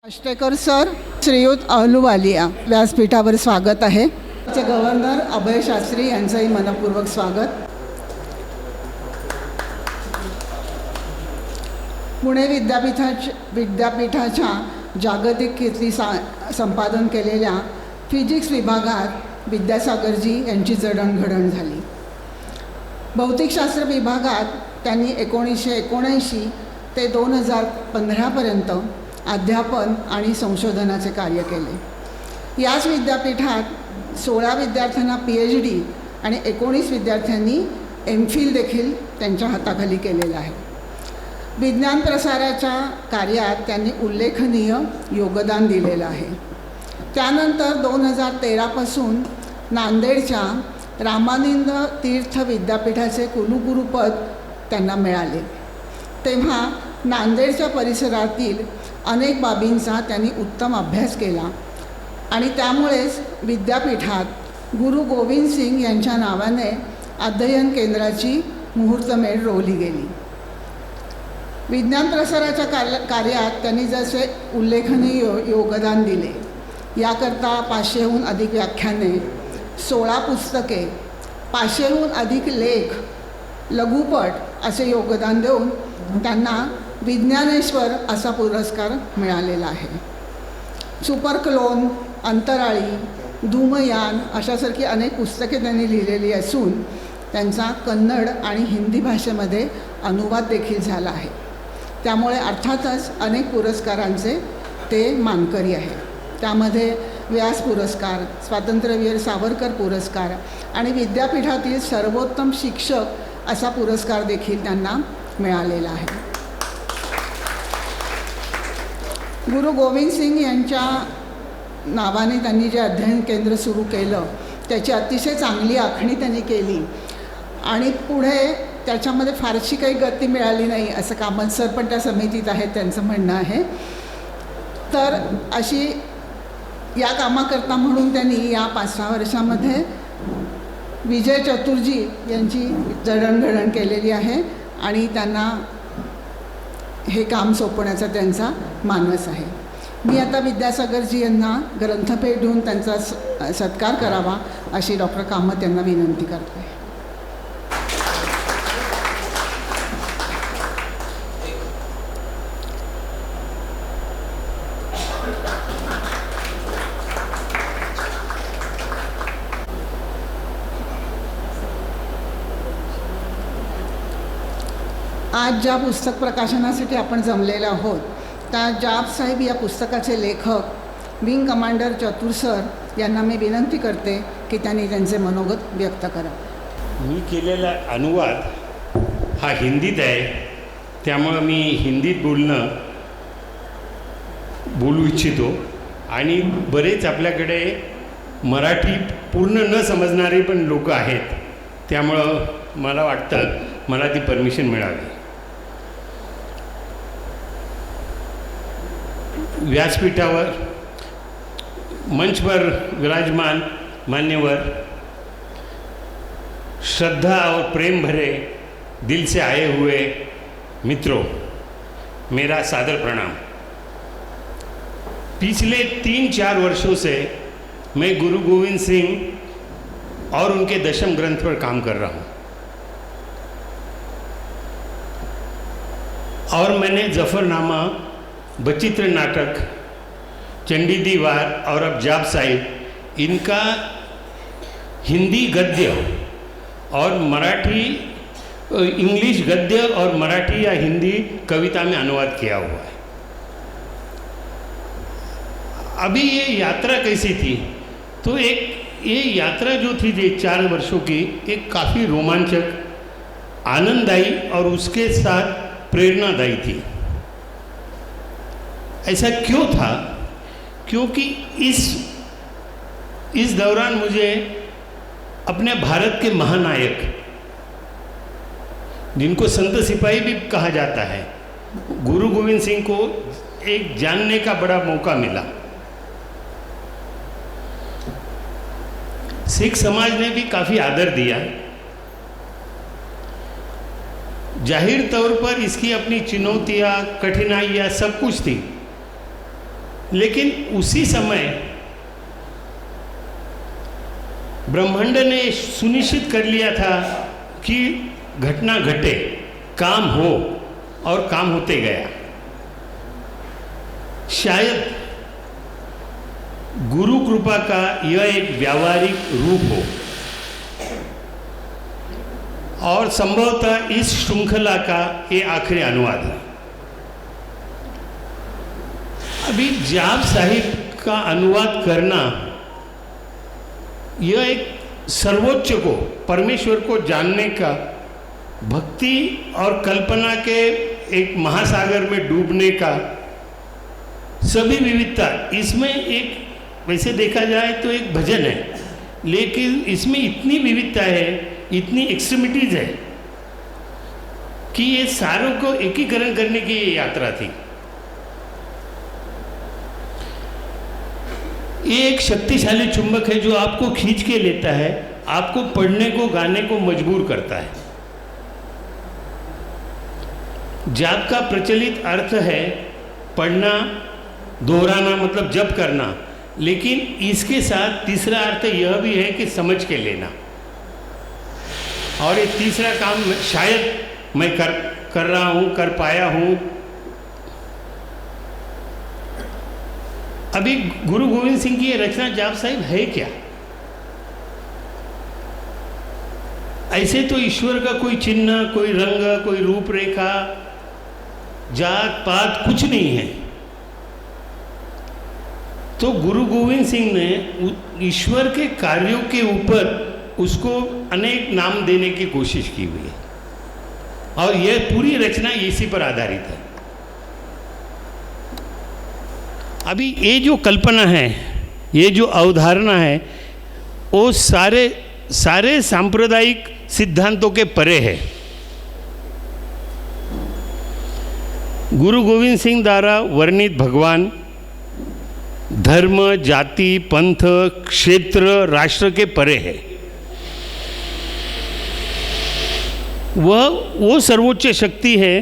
Ashtekar sir, श्रीयुत अहलुवालिया व्यासपीठावर स्वागत आहे. गव्हर्नर अभय शास्त्री यांचंही मनपूर्वक स्वागत. पुणे विद्यापीठाच्या जागतिक कीर्ती संपादन केलेल्या फिजिक्स विभागात विद्यासागरजी यांची जडणघडण झाली. भौतिकशास्त्र विभागात त्यांनी 1979 ते 2015पर्यंत अध्यापन आणि संशोधनाचे कार्य केले. याच विद्यापीठात 16 विद्यार्थ्यांना PhD आणि 19 विद्यार्थ्यांनी MPhil देखील त्यांच्या हाताखाली केलेलं आहे. विज्ञान प्रसाराच्या कार्यात त्यांनी उल्लेखनीय योगदान दिलेलं आहे. त्यानंतर 2013पासून नांदेडच्या रामानंद तीर्थ विद्यापीठाचे कुलगुरुपद त्यांना मिळाले. तेव्हा नांदेडच्या परिसरातील अनेक बाबींचा त्यांनी उत्तम अभ्यास केला आणि त्यामुळेच विद्यापीठात गुरु गोविंद सिंग यांच्या नावाने अध्ययन केंद्राची मुहूर्तमेढ रोवली गेली. विज्ञान प्रसाराच्या कार्यात त्यांनी जसे उल्लेखनीय योगदान दिले, याकरता 500हून अधिक व्याख्याने, 16 पुस्तके, 500हून अधिक लेख, लघुपट असे योगदान देऊन त्यांना विज्ञानेश्वर असा पुरस्कार मिळालेला आहे. सुपरक्लोन, अंतराळी, धूमयान अशासारखी अनेक पुस्तके त्यांनी लिहिलेली असून त्यांचा कन्नड आणि हिंदी भाषेमध्ये अनुवाद देखील झाला आहे. त्यामुळे अर्थातच अनेक पुरस्कारांचे ते मानकरी आहे. त्यामध्ये व्यास पुरस्कार, स्वातंत्र्यवीर सावरकर पुरस्कार आणि विद्यापीठातील सर्वोत्तम शिक्षक असा पुरस्कार देखील त्यांना मिळालेला आहे. गुरु गोविंद सिंग यांच्या नावाने त्यांनी जे अध्ययन केंद्र सुरू केलं त्याची अतिशय चांगली आखणी त्यांनी केली आणि पुढे त्याच्यामध्ये फारशी काही गती मिळाली नाही असं कामत सर पण त्या समितीत आहेत, त्यांचं म्हणणं आहे. तर अशी या कामाकरता म्हणून त्यांनी या 5-6 वर्षामध्ये विजय चतुर्जी यांची जडणघडण केलेली आहे आणि त्यांना हे काम सोपवण्याचा त्यांचा मानस आहे. मी आता विद्यासागरजी यांना ग्रंथभेट देऊन त्यांचा सत्कार करावा अशी डॉक्टर कामत यांना विनंती करते. आज ज्या पुस्तक प्रकाशनासाठी आपण जमलेले आहोत त्या जाब साहेब या पुस्तकाचे लेखक विंग कमांडर चतुर सर यांना मी विनंती करते की त्यांनी त्यांचे मनोगत व्यक्त करावे. मी केलेला अनुवाद हा हिंदीत आहे, त्यामुळं मी हिंदीत बोलू इच्छितो. आणि बरेच आपल्याकडे मराठी पूर्ण न समजणारे पण लोक आहेत, त्यामुळं मला वाटतं मला ती परमिशन मिळावी. व्यासपीठावर मंच पर विराजमान मान्यवर, श्रद्धा और प्रेम भरे दिल से आए हुए मित्रों, मेरा सादर प्रणाम. पिछले 3-4 वर्षों से मैं गुरु गोविंद सिंह और उनके दशम ग्रंथ पर काम कर रहा हूँ और मैंने जफरनामा, बचित्र नाटक, चंडी दीवार और अब जाब साहिब इनका हिंदी गद्य और मराठी, इंग्लिश गद्य और मराठी या हिंदी कविता में अनुवाद किया हुआ है. अभी ये यात्रा कैसी थी, तो ये यात्रा जो थी 4 वर्षों की, एक काफ़ी रोमांचक, आनंददायी और उसके साथ प्रेरणादायी थी. ऐसा क्यों था? क्योंकि इस दौरान मुझे अपने भारत के महानायक, जिनको संत सिपाही भी कहा जाता है, गुरु गोविंद सिंह को एक जानने का बड़ा मौका मिला. सिख समाज ने भी काफ़ी आदर दिया. जाहिर तौर पर इसकी अपनी चुनौतियाँ, कठिनाइयाँ सब कुछ थी, लेकिन उसी समय ब्रह्मांड ने सुनिश्चित कर लिया था कि घटना घटे, काम हो, और काम होते गया। शायद गुरु कृपा का यह एक व्यावहारिक रूप हो, और संभवतः इस श्रृंखला का ये आखिरी अनुवाद है। अभी जाप साहिब का अनुवाद करना, यह एक सर्वोच्च को, परमेश्वर को जानने का, भक्ति और कल्पना के एक महासागर में डूबने का, सभी विविधता इसमें एक, वैसे देखा जाए तो एक भजन है, लेकिन इसमें इतनी विविधता है, इतनी एक्सट्रीमिटीज है कि ये सारों को एकीकरण करने की ये यात्रा थी। ये एक शक्तिशाली चुंबक है जो आपको खींच के लेता है, आपको पढ़ने को, गाने को मजबूर करता है। जाप का प्रचलित अर्थ है पढ़ना, दोहराना, मतलब जप करना, लेकिन इसके साथ तीसरा अर्थ यह भी है कि समझ के लेना। और ये तीसरा काम शायद मैं कर रहा हूँ, कर पाया हूँ। अभी गुरु गोविंद सिंह की ये रचना जाप साहिब है क्या? ऐसे तो ईश्वर का कोई चिन्ह, कोई रंग, कोई रूपरेखा, जात पात कुछ नहीं है। तो गुरु गोविंद सिंह ने ईश्वर के कार्यों के ऊपर उसको अनेक नाम देने की कोशिश की हुई है, और यह पूरी रचना इसी पर आधारित है। अभी ये जो कल्पना है, ये जो अवधारणा है, वो सारे सांप्रदायिक सिद्धांतों के परे है। गुरु गोविंद सिंह द्वारा वर्णित भगवान धर्म, जाति, पंथ, क्षेत्र, राष्ट्र के परे है। वो सर्वोच्च शक्ति है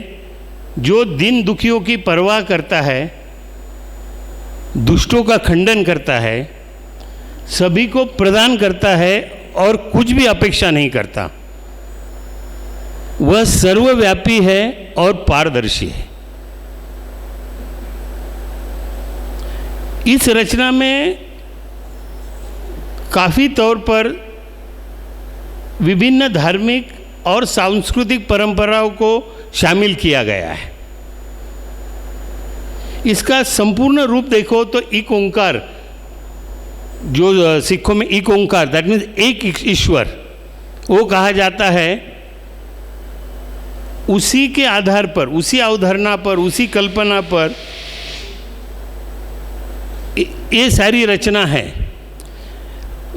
जो दिन दुखियों की परवाह करता है, दुष्टों का खंडन करता है, सभी को प्रदान करता है और कुछ भी अपेक्षा नहीं करता। वह सर्वव्यापी है और पारदर्शी है। इस रचना में काफ़ी तौर पर विभिन्न धार्मिक और सांस्कृतिक परंपराओं को शामिल किया गया है। इसका संपूर्ण रूप देखो तो एक ओंकार, जो सिखों में एक ओंकार, दैट मीन्स एक ईश्वर, वो कहा जाता है। उसी के आधार पर, उसी अवधारणा पर, उसी कल्पना पर ये सारी रचना है।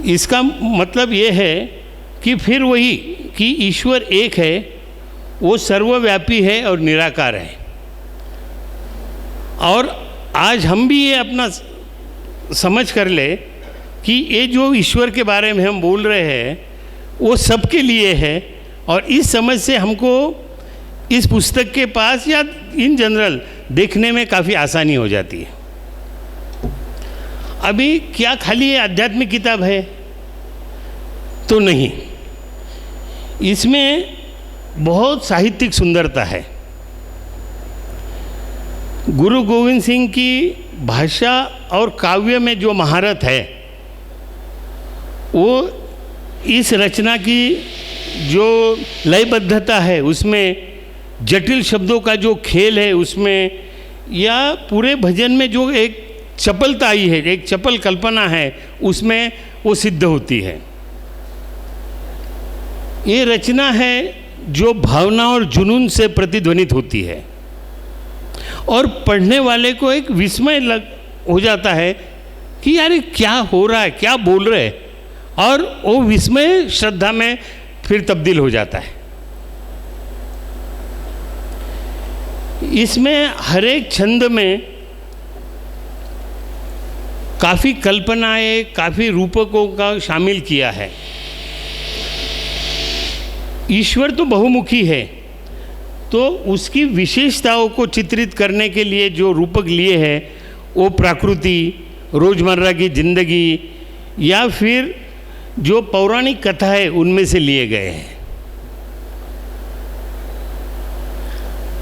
इसका मतलब ये है कि फिर वही कि ईश्वर एक है, वो सर्वव्यापी है और निराकार है। और आज हम भी ये अपना समझ कर ले कि ये जो ईश्वर के बारे में हम बोल रहे हैं वो सबके लिए है, और इस समझ से हमको इस पुस्तक के पास या इन जनरल देखने में काफ़ी आसानी हो जाती है। अभी क्या खाली ये आध्यात्मिक किताब है? तो नहीं, इसमें बहुत साहित्यिक सुंदरता है। गुरु गोविंद सिंह की भाषा और काव्य में जो महारत है, वो इस रचना की जो लयबद्धता है उसमें, जटिल शब्दों का जो खेल है उसमें, या पूरे भजन में जो एक चपलता आई है, एक चपल कल्पना है, उसमें वो सिद्ध होती है। ये रचना है जो भावना और जुनून से प्रतिध्वनित होती है, और पढ़ने वाले को एक विस्मय हो जाता है कि यार क्या हो रहा है, क्या बोल रहे हैं, और वो विस्मय श्रद्धा में फिर तब्दील हो जाता है। इसमें हर एक छंद में काफ़ी कल्पनाएं, काफ़ी रूपकों का शामिल किया है। ईश्वर तो बहुमुखी है, तो उसकी विशेषताओं को चित्रित करने के लिए जो रूपक लिए हैं वो प्रकृति, रोज़मर्रा की ज़िंदगी या फिर जो पौराणिक कथा है उनमें से लिए गए हैं।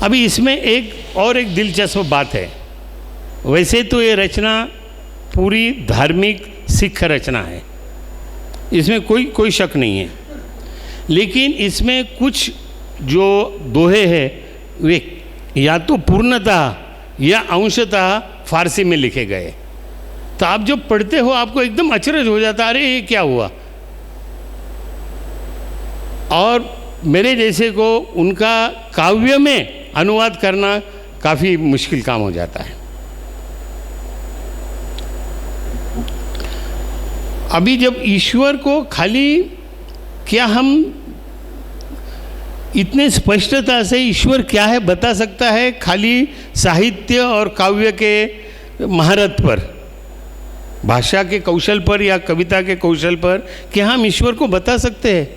अभी इसमें एक दिलचस्प बात है। वैसे तो ये रचना पूरी धार्मिक सिख रचना है, इसमें कोई शक नहीं है, लेकिन इसमें कुछ जो दोहे हैं वे या तो पूर्णतः या अंशतः फारसी में लिखे गए। तो आप जब पढ़ते हो आपको एकदम अचरज हो जाता, अरे ये क्या हुआ। और मेरे जैसे को उनका काव्य में अनुवाद करना काफ़ी मुश्किल काम हो जाता है। अभी जब ईश्वर को खाली क्या हम इतने स्पष्टता से ईश्वर क्या है बता सकता है खाली साहित्य और काव्य के महारत पर, भाषा के कौशल पर या कविता के कौशल पर क्या हम ईश्वर को बता सकते हैं?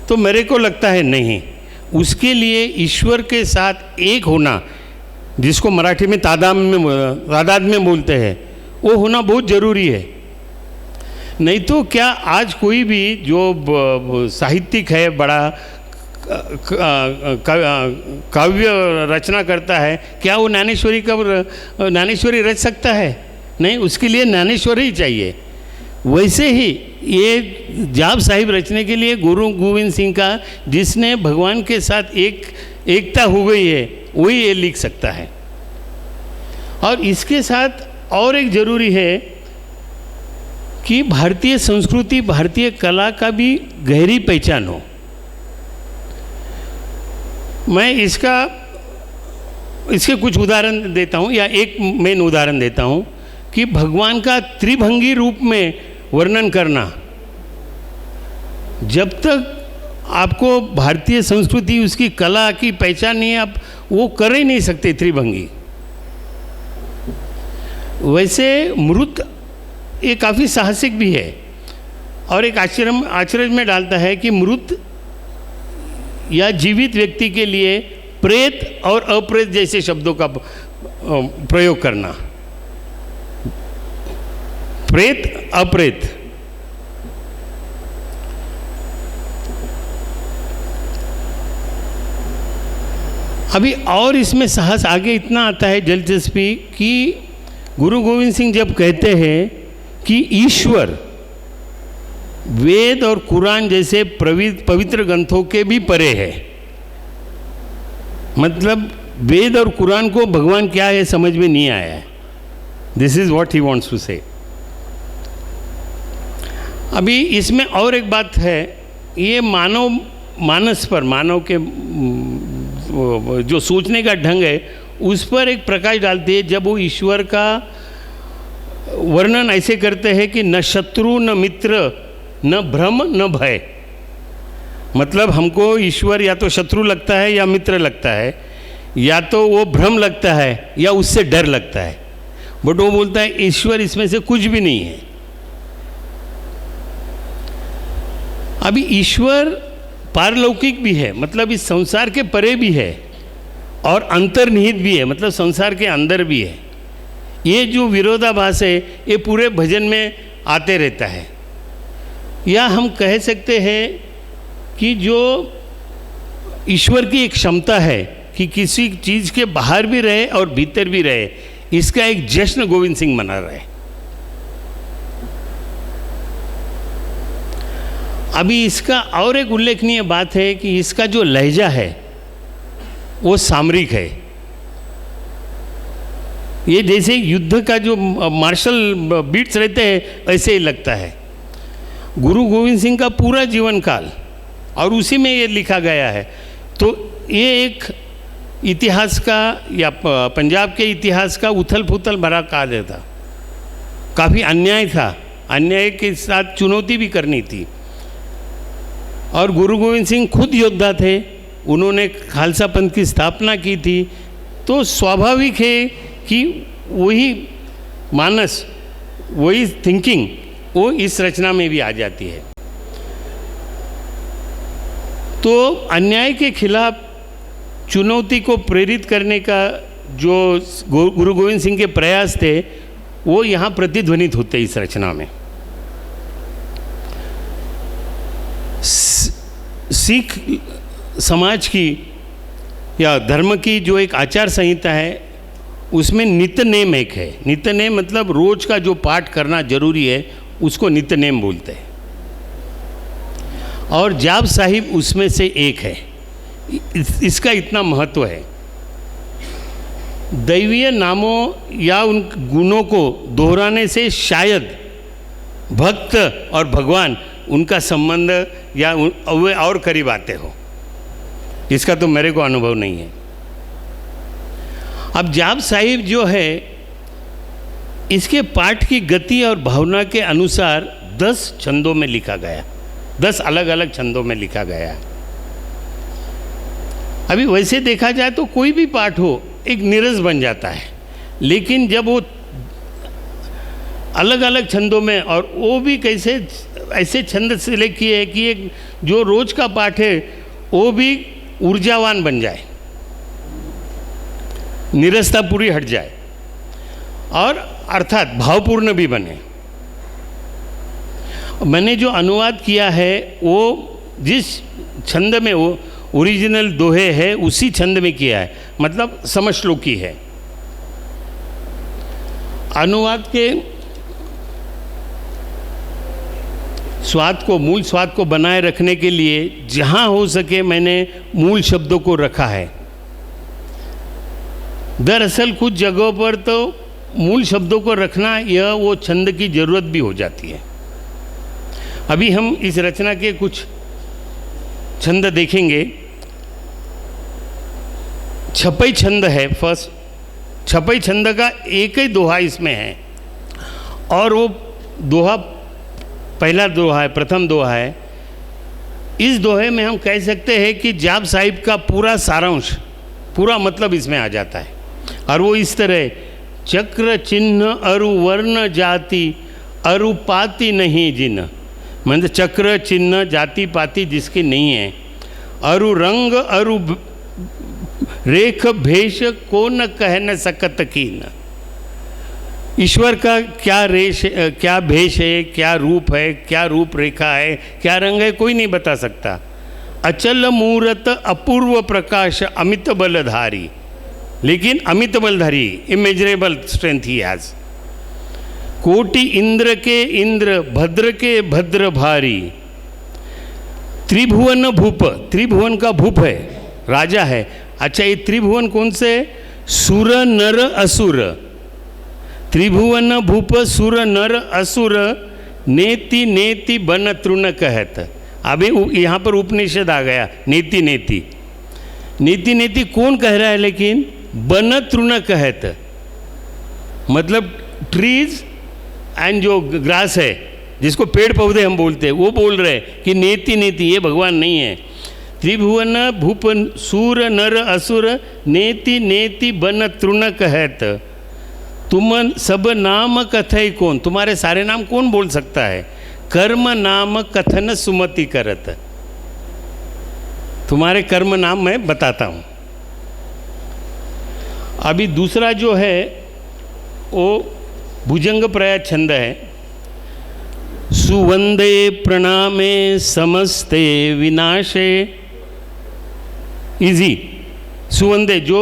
तो मेरे को लगता है नहीं। उसके लिए ईश्वर के साथ एक होना, जिसको मराठी में तादाद में बोलते हैं, वो होना बहुत ज़रूरी है। नहीं तो क्या आज कोई भी जो साहित्यिक है, बड़ा काव्य रचना करता है, क्या वो ज्ञानेश्वरी रच सकता है? नहीं, उसके लिए ज्ञानेश्वरी ही चाहिए। वैसे ही ये जाप साहिब रचने के लिए गुरु गोविंद सिंह का, जिसने भगवान के साथ एकता हो गई है, वही ये लिख सकता है। और इसके साथ और एक ज़रूरी है कि भारतीय संस्कृति, भारतीय कला का भी गहरी पहचान हो। मैं इसके कुछ उदाहरण देता हूँ, या एक मेन उदाहरण देता हूँ कि भगवान का त्रिभंगी रूप में वर्णन करना, जब तक आपको भारतीय संस्कृति, उसकी कला की पहचान नहीं है, आप वो कर ही नहीं सकते त्रिभंगी। वैसे मृत ये काफ़ी साहसिक भी है और एक आश्चर्य में डालता है कि मृत या जीवित व्यक्ति के लिए प्रेत और अप्रेत जैसे शब्दों का प्रयोग करना। प्रेत, अप्रेत, अभी और इसमें साहस आगे इतना आता है, दिलचस्पी, कि गुरु गोविंद सिंह जब कहते हैं कि ईश्वर वेद और कुरान जैसे पवित्र ग्रंथों के भी परे है, मतलब वेद और कुरान को भगवान क्या है समझ में नहीं आया है। This is what he wants to say. अभी इसमें और एक बात है, ये मानव मानस पर, मानव के जो सोचने का ढंग है उस पर एक प्रकाश डालती है, जब वो ईश्वर का वर्णन ऐसे करते हैं कि न शत्रु न मित्र न भ्रम न भय। मतलब हमको ईश्वर या तो शत्रु लगता है या मित्र लगता है, या तो वो भ्रम लगता है या उससे डर लगता है, बट वो बोलता है ईश्वर इसमें से कुछ भी नहीं है। अभी ईश्वर पारलौकिक भी है, मतलब इस संसार के परे भी है, और अंतर्निहित भी है, मतलब संसार के अंदर भी है। ये जो विरोधाभास है ये पूरे भजन में आते रहता है। या हम कह सकते हैं कि जो ईश्वर की एक क्षमता है कि किसी चीज़ के बाहर भी रहे और भीतर भी रहे, इसका एक जश्न गोविंद सिंह मना रहे हैं। अभी इसका और एक उल्लेखनीय बात है कि इसका जो लहजा है वो सामरिक है। ये जैसे युद्ध का जो मार्शल बीट्स रहते हैं ऐसे ही लगता है। गुरु गोविंद सिंह का पूरा जीवन काल और उसी में ये लिखा गया है, तो ये एक इतिहास का या पंजाब के इतिहास का उथल पुथल भरा काल था। काफ़ी अन्याय था, अन्याय के साथ चुनौती भी करनी थी। और गुरु गोविंद सिंह खुद योद्धा थे, उन्होंने खालसा पंथ की स्थापना की थी, तो स्वाभाविक है कि वही मानस, वही थिंकिंग वो इस रचना में भी आ जाती है। तो अन्याय के खिलाफ चुनौती को प्रेरित करने का जो गुरु गोविंद सिंह के प्रयास थे वो यहाँ प्रतिध्वनित होते इस रचना में। सिख समाज की या धर्म की जो एक आचार संहिता है उसमें नित्य नेम एक है। नित्य नेम मतलब रोज का जो पाठ करना जरूरी है उसको नित्य नेम बोलते हैं, और जाप साहिब उसमें से एक है। इसका इतना महत्व है। दैवीय नामों या उन गुणों को दोहराने से शायद भक्त और भगवान उनका संबंध या वे और करीब आते हो, इसका तो मेरे को अनुभव नहीं है। अब जाप साहिब जो है इसके पाठ की गति और भावना के अनुसार 10 छंदों में लिखा गया, 10 अलग अलग छंदों में लिखा गया है। अभी वैसे देखा जाए तो कोई भी पाठ हो एक नीरस बन जाता है, लेकिन जब वो अलग अलग छंदों में, और वो भी कैसे ऐसे छंद सिलेक्ट किए हैं कि एक जो रोज का पाठ है वो भी ऊर्जावान बन जाए, नीरसता पूरी हट जाए और अर्थात भावपूर्ण भी बने। मैंने जो अनुवाद किया है वो जिस छंद में वो ओरिजिनल दोहे है उसी छंद में किया है, मतलब समश्लोकी है। अनुवाद के स्वाद को, मूल स्वाद को बनाए रखने के लिए जहाँ हो सके मैंने मूल शब्दों को रखा है। दरअसल कुछ जगहों पर तो मूल शब्दों को रखना यह वो छंद की जरूरत भी हो जाती है। अभी हम इस रचना के कुछ छंद देखेंगे। छपई छंद है फर्स्ट। छपई छंद का एक ही दोहा इसमें है, और वो दोहा पहला दोहा है, प्रथम दोहा है। इस दोहे में हम कह सकते हैं कि जाप साहिब का पूरा सारांश, पूरा मतलब इसमें आ जाता है। और वो इस तरह, चक्र चिन्ह अरु वर्ण जाति अरु पाति नहीं जिन, मतलब चक्र चिन्ह जाति पाति जिसकी नहीं है, अरु रंग अरु रेख भेष को न कह न सकत कीन। ईश्वर का क्या रेश, क्या भेष है, क्या रूप है, क्या रूप रेखा है, क्या रंग है, कोई नहीं बता सकता। अचल मूरत अपूर्व प्रकाश अमित बलधारी, लेकिन Amit Baldhari, immeasurable strength he has. कोटि इंद्र के इंद्र, भद्र के भद्र भारी। त्रिभुवन भूप, त्रिभुवन का भूप है, राजा है। अच्छा, ये त्रिभुवन कौन से? सुर नर असुर। त्रिभुवन भूप सुर नर असुर, नेति नेति बन तृण कहत। अभी यहाँ पर उपनिषद आ गया, नेति नेति। नेति नेति कौन कह रहा है? लेकिन बन तृण कहत, मतलब ट्रीज एंड जो ग्रास है, जिसको पेड़ पौधे हम बोलते हैं, वो बोल रहे हैं कि नेति नेति, ये भगवान नहीं है। त्रिभुवन भूप सूर नर असुर, नेति नेति बन तृण कहत। तुम सब नाम कथई कौन, तुम्हारे सारे नाम कौन बोल सकता है? कर्म नाम कथन सुमति करत, तुम्हारे कर्म नाम मैं बताता हूँ। अभी दूसरा जो है वो भुजंग प्रयास छंद है। सुवंदे प्रणामे समस्ते विनाशे, इजी। सुवंदे जो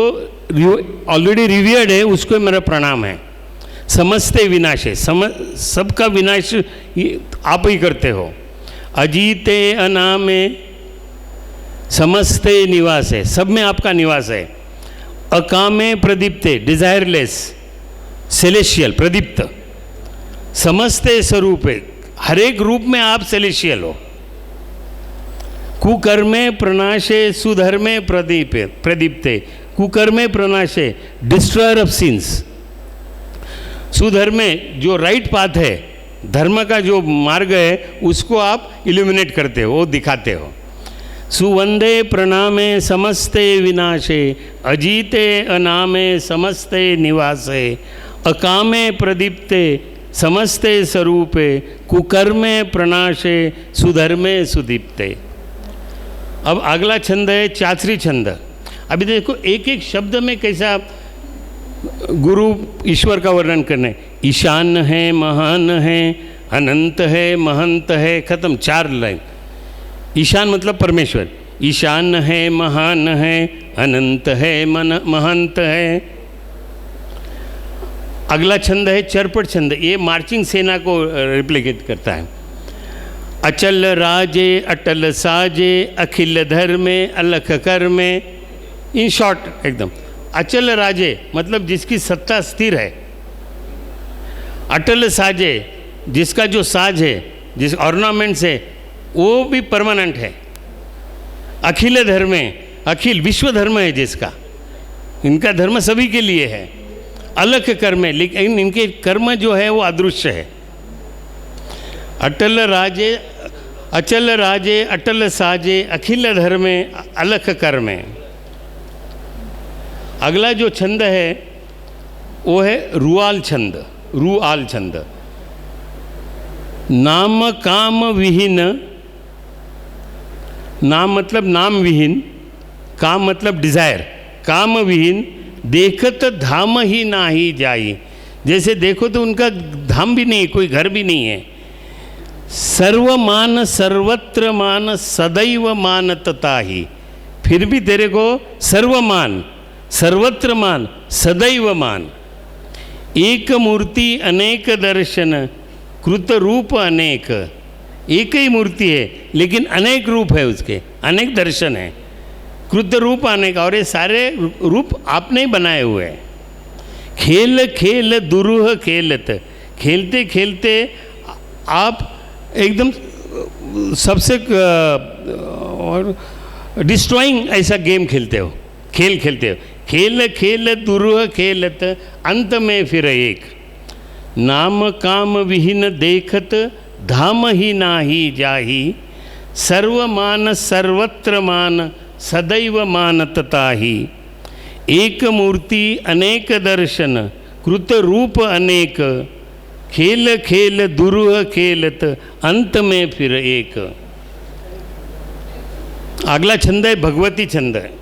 ऑलरेडी रिवियर्ड है उसको मेरा प्रणाम है। समस्ते विनाशे, सबका विनाश आप ही करते हो। अजीते अनामे समस्ते निवास है, सब में आपका निवास है। अकामे प्रदीप्ते, डिजायरलेस, सेलेशियल, प्रदीप्त। समस्ते स्वरूपे, हर एक रूप में आप सेलेशियल हो। कुकर्मे प्रनाशे सुधर्मे प्रदीप्ते, कुकर्मे प्रनाशे, डिस्ट्रॉयर ऑफ सिंस। सुधर्मे जो राइट पाथ है, धर्म का जो मार्ग है, उसको आप इल्यूमिनेट करते हो, वो दिखाते हो। सुवंदे प्रणामे समस्ते विनाशे, अजीते अनामे समस्ते निवासे, अकामे प्रदीप्ते समस्ते स्वरूपे, कुकर्मे प्रनाशे सुधर्मे सुदीप्ते। अब अगला छंद है चाचरी छंद। अभी देखो एक एक शब्द में कैसा गुरु ईश्वर का वर्णन करना है। ईशान है, महान है, अनंत है, महंत है, खत्म, 4 लाइन। ईशान मतलब परमेश्वर, ईशान है, महान है, अनंत है, महंत है। अगला छंद है चरपट छंद, ये मार्चिंग सेना को रिप्लिकेट करता है। अचल राजे अटल साजे, अखिल धर्मे अलख कर्मे। इन शॉर्ट एकदम, अचल राजे मतलब जिसकी सत्ता स्थिर है, अटल साजे जिसका जो साज है, जिस ऑर्नामेंट्स है वो भी परमानेंट है। अखिल धर्मे, अखिल विश्व धर्म है जिसका, इनका धर्म सभी के लिए है। अलख कर्म है, लेकिन इनके कर्म जो है वो अदृश्य है। अटल राजे, अचल राजे अटल साजे, अखिल धर्मे अलख कर्मे। अगला जो छंद है वो है रुआल छंद, रुआल छंद। नाम काम विहीन, नाम मतलब नाम विहीन, काम मतलब डिज़ायर, काम विहीन, देखत धाम ही ना ही जाई। जैसे देखो तो उनका धाम भी नहीं, कोई घर भी नहीं है। सर्वमान सर्वत्र मान, सदैव मानतता ही। फिर भी तेरे को सर्वमान, सर्वत्र मान, सदैव मान। एक मूर्ति अनेक दर्शन, कृत रूप अनेक। एक ही मूर्ति है लेकिन अनेक रूप है उसके, अनेक दर्शन है, कृत रूप अनेक, और ये सारे रूप आपने ही बनाए हुए हैं। खेल खेल दुरूह खेलत, खेलते खेलते आप एकदम सबसे और डिस्ट्रॉइंग ऐसा गेम खेलते हो, खेल खेलते हो। खेल खेल दुरूह खेलत, अंत में फिर एक। नाम काम विहीन देखत, धाम ही नाही जाही। सर्वमान सर्वत्र मान, सदैव मानतता ही। एक मूर्ति अनेक दर्शन, कृत रूप अनेक। खेल खेल दुरूह खेलत, अंत में फिर एक। अगला छंद है भगवती छंद है।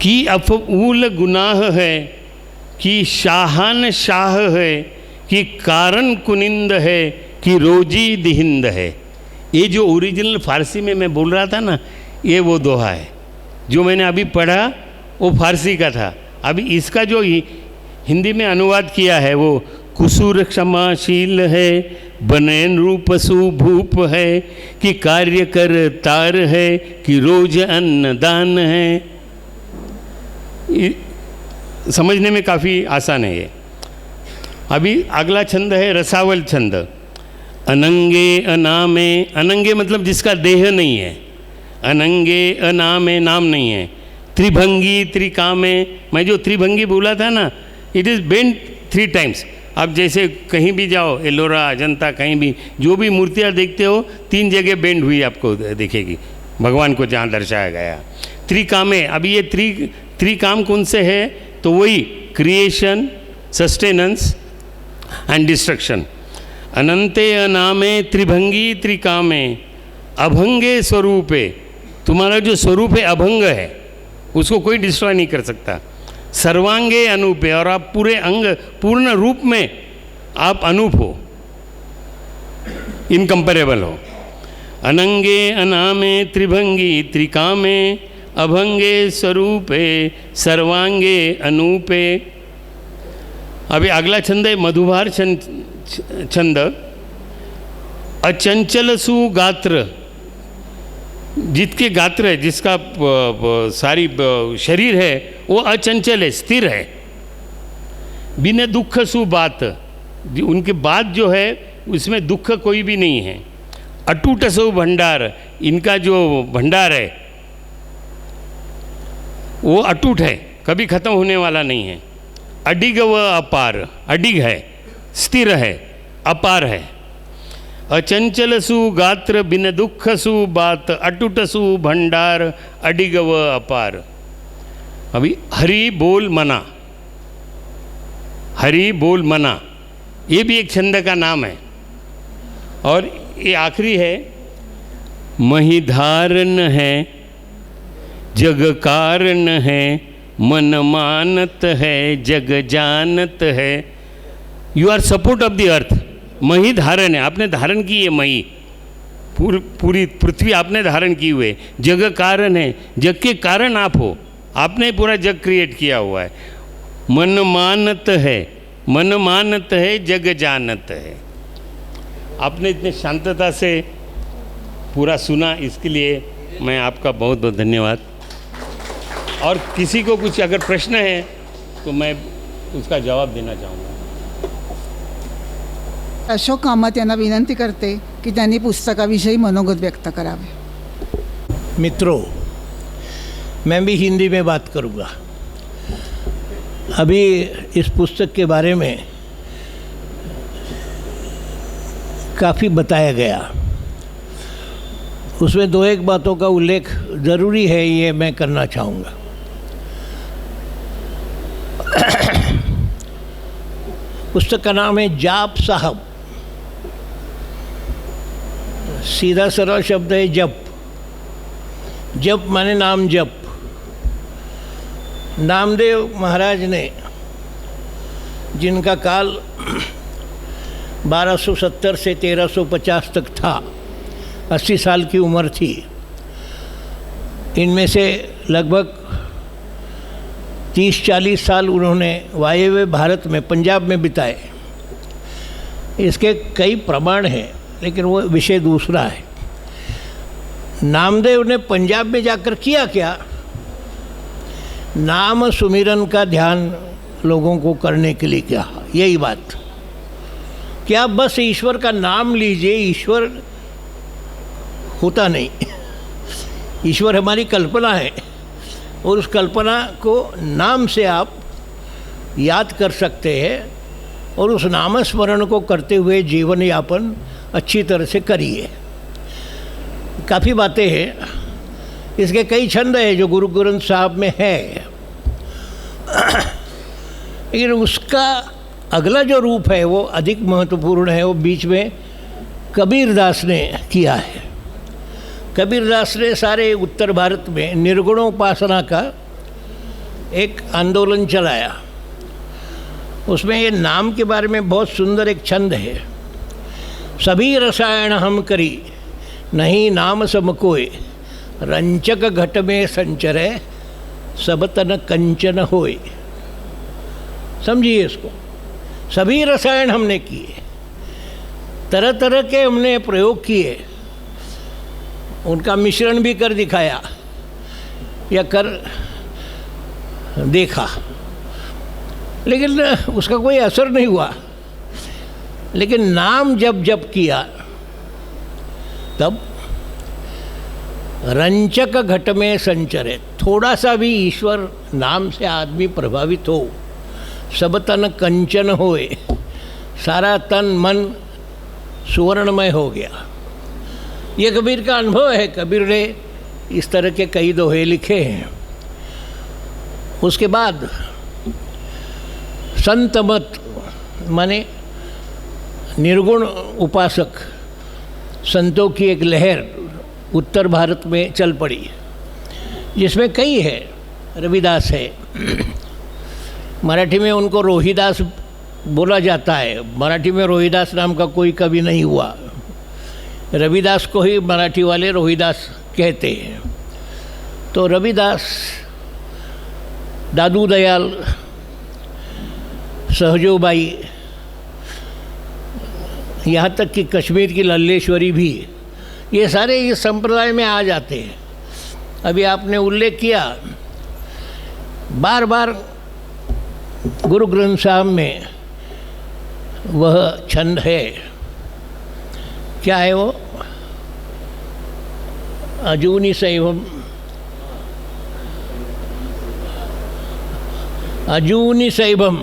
कि अफऊल गुनाह है, कि शाहान शाह है, कि कारण कुनिंद है, कि रोजी दिहिंद है। ये जो ओरिजिनल फारसी में मैं बोल रहा था ना, ये वो दोहा है। जो मैंने अभी पढ़ा वो फारसी का था, अभी इसका जो हिंदी में अनुवाद किया है वो कुसूर क्षमाशील है, बनैन रूप सुभूप है, कि कार्य कर तार है, कि रोज अन्नदान है। समझने में काफ़ी आसान है ये। अभी अगला छंद है रसावल छंद। अनंगे अनामे, अनंगे मतलब जिसका देह नहीं है, अनंगे अनामे नाम नहीं है। त्रिभंगी त्रिकामे, मैं जो त्रिभंगी बोला था ना, इट इज़ बेंड 3 टाइम्स। अब जैसे कहीं भी जाओ, एलोरा अजंता कहीं भी जो भी मूर्तियाँ देखते हो 3 जगह बेंड हुई आपको दिखेगी भगवान को जहाँ दर्शाया गया। त्रिकामे, अभी ये त्रिकाम कौन से है, तो वही क्रिएशन, सस्टेनेंस एंड डिस्ट्रक्शन। अनंते अनामे त्रिभंगी त्रिकामे, अभंगे स्वरूपे। तुम्हारा जो स्वरूप है अभंग है, उसको कोई डिस्ट्रॉय नहीं कर सकता। सर्वांगे अनूपे, और आप पूरे अंग पूर्ण रूप में आप अनूप हो, इनकम्पेरेबल हो। अनंगे अनामे त्रिभंगी त्रिकामे, अभंगे स्वरूपे सर्वांगे अनूपे। अभी अगला छंद है मधुभार छंद। अचंचल सुगात्र, जिसके गात्र है, जिसका सारी शरीर है वो अचंचल है, स्थिर है। बिना दुख सु बात, उनके बात जो है उसमें दुख कोई भी नहीं है। अटूट सु भंडार, इनका जो भंडार है वो अटूट है, कभी खत्म होने वाला नहीं है। अडिग व अपार, अडिग है, स्थिर है, अपार है। अचंचल सु गात्र, बिन दुख सु बात, अटूट सु भंडार, अडिग व अपार। अभी हरि बोल मना, हरि बोल मना, ये भी एक छंद का नाम है। और ये आखिरी है महिधारण है, जग कारण है, मन मानत है, जग जानत है। You are support of the earth. मही धारण है, आपने धारण की है मही, पूरी पृथ्वी आपने धारण की हुए। जग कारण है, जग के कारण आप हो, आपने पूरा जग क्रिएट किया हुआ है। मन मानत है, मन मानत है, जग जानत है। आपने इतने शांतता से पूरा सुना, इसके लिए मैं आपका बहुत बहुत धन्यवाद। और किसी को कुछ अगर प्रश्न है तो मैं उसका जवाब देना चाहूँगा। अशोक कामत यांना विनंती करते की त्यांनी पुस्तकाविषयी मनोगत व्यक्त करावे। मित्रों, मैं भी हिंदी में बात करूँगा। अभी इस पुस्तक के बारे में काफ़ी बताया गया, उसमें दो एक बातों का उल्लेख ज़रूरी है, ये मैं करना चाहूँगा। पुस्तक का नाम है जाप साहब। सीधा सरल शब्द है जप। जप माने नाम जप। नामदेव महाराज ने, जिनका काल 1270 से 1350 तक था, 80 साल की उम्र थी, इनमें से लगभग 30-40 साल उन्होंने वायव्य भारत में, पंजाब में बिताए। इसके कई प्रमाण हैं, लेकिन वो विषय दूसरा है। नामदेव ने पंजाब में जाकर किया क्या? नाम सुमिरन का ध्यान लोगों को करने के लिए क्या, यही बात। कि आप बस ईश्वर का नाम लीजिए, ईश्वर होता नहीं। ईश्वर हमारी कल्पना है, और उस कल्पना को नाम से आप याद कर सकते हैं, और उस नामस्मरण को करते हुए जीवन यापन अच्छी तरह से करिए। काफ़ी बातें हैं, इसके कई छंद हैं जो गुरु ग्रंथ साहब में है, लेकिन उसका अगला जो रूप है वो अधिक महत्वपूर्ण है। वो बीच में कबीरदास ने किया है। कबीरदास ने सारे उत्तर भारत में निर्गुणोपासना का एक आंदोलन चलाया। उसमें ये नाम के बारे में बहुत सुंदर एक छंद है। सभी रसायन हम करी, नहीं नाम सम कोय, रंचक घट में संचरे, सब तन कंचन होय। समझिए इसको। सभी रसायन हमने किए, तरह तरह के हमने प्रयोग किए, उनका मिश्रण भी कर दिखाया या कर देखा, लेकिन उसका कोई असर नहीं हुआ। लेकिन नाम जब जप किया तब रंचक घट में संचरे, थोड़ा सा भी ईश्वर नाम से आदमी प्रभावित हो, सब तन कंचन होए, सारा तन मन सुवर्णमय हो गया। ये कबीर का अनुभव है। कबीर ने इस तरह के कई दोहे लिखे हैं। उसके बाद संत मत माने निर्गुण उपासक संतों की एक लहर उत्तर भारत में चल पड़ी, जिसमें कई है। रविदास है, मराठी में उनको रोहिदास बोला जाता है। मराठी में रोहिदास नाम का कोई कवि नहीं हुआ। रविदास को ही मराठी वाले रोहिदास कहते हैं। तो रविदास, दादू दयाल, सहजोबाई, यहाँ तक कि कश्मीर की लल्लेश्वरी भी, ये सारे इस संप्रदाय में आ जाते हैं। अभी आपने उल्लेख किया, बार बार गुरु ग्रंथ साहब में वह छंद है। क्या है वो? अजूनी शैवम, अजूनी शैवम,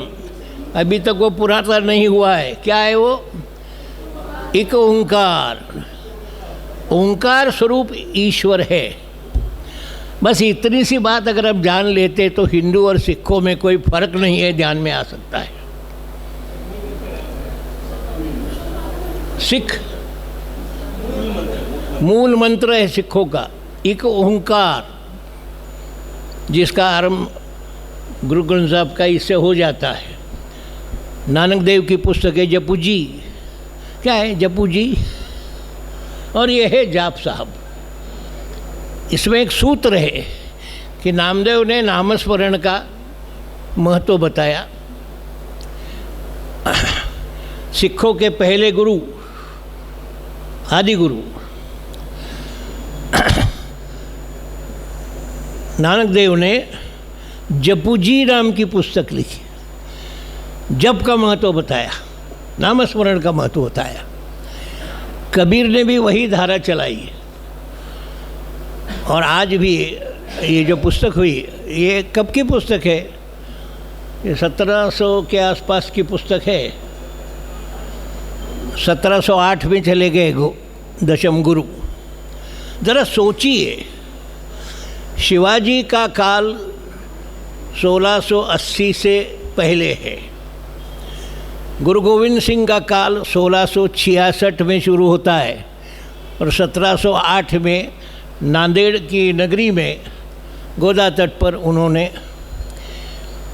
अभी तक वो पूरा नहीं हुआ है। क्या है वो? एक ओंकार, ओंकार स्वरूप ईश्वर है। बस इतनी सी बात अगर आप जान लेते तो हिंदू और सिखों में कोई फर्क नहीं है, ध्यान में आ सकता है। सिख मूल मंत्र है सिखों का, एक ओंकार। जिसका आरंभ गुरु ग्रंथ साहब का इससे हो जाता है। नानक देव की पुस्तक है जपू जी। क्या है जपू जी? और ये है जाप साहब। इसमें एक सूत्र है कि नामदेव ने नामस्मरण का महत्व बताया। सिखों के पहले गुरु, आदि गुरु नानक देव ने जपू जी नाम की पुस्तक लिखी। जप का महत्व बताया, नामस्मरण का महत्व बताया। कबीर ने भी वही धारा चलाई है। और आज भी ये जो पुस्तक हुई, ये कब की पुस्तक है? ये 1700 के आसपास की पुस्तक है। 1708 में चले गए दशम गुरु। ज़रा सोचिए, शिवाजी का काल 1680 से पहले है। गुरु गोविंद सिंह का काल 1666 में शुरू होता है और 1708 में नांदेड़ की नगरी में गोदा तट पर उन्होंने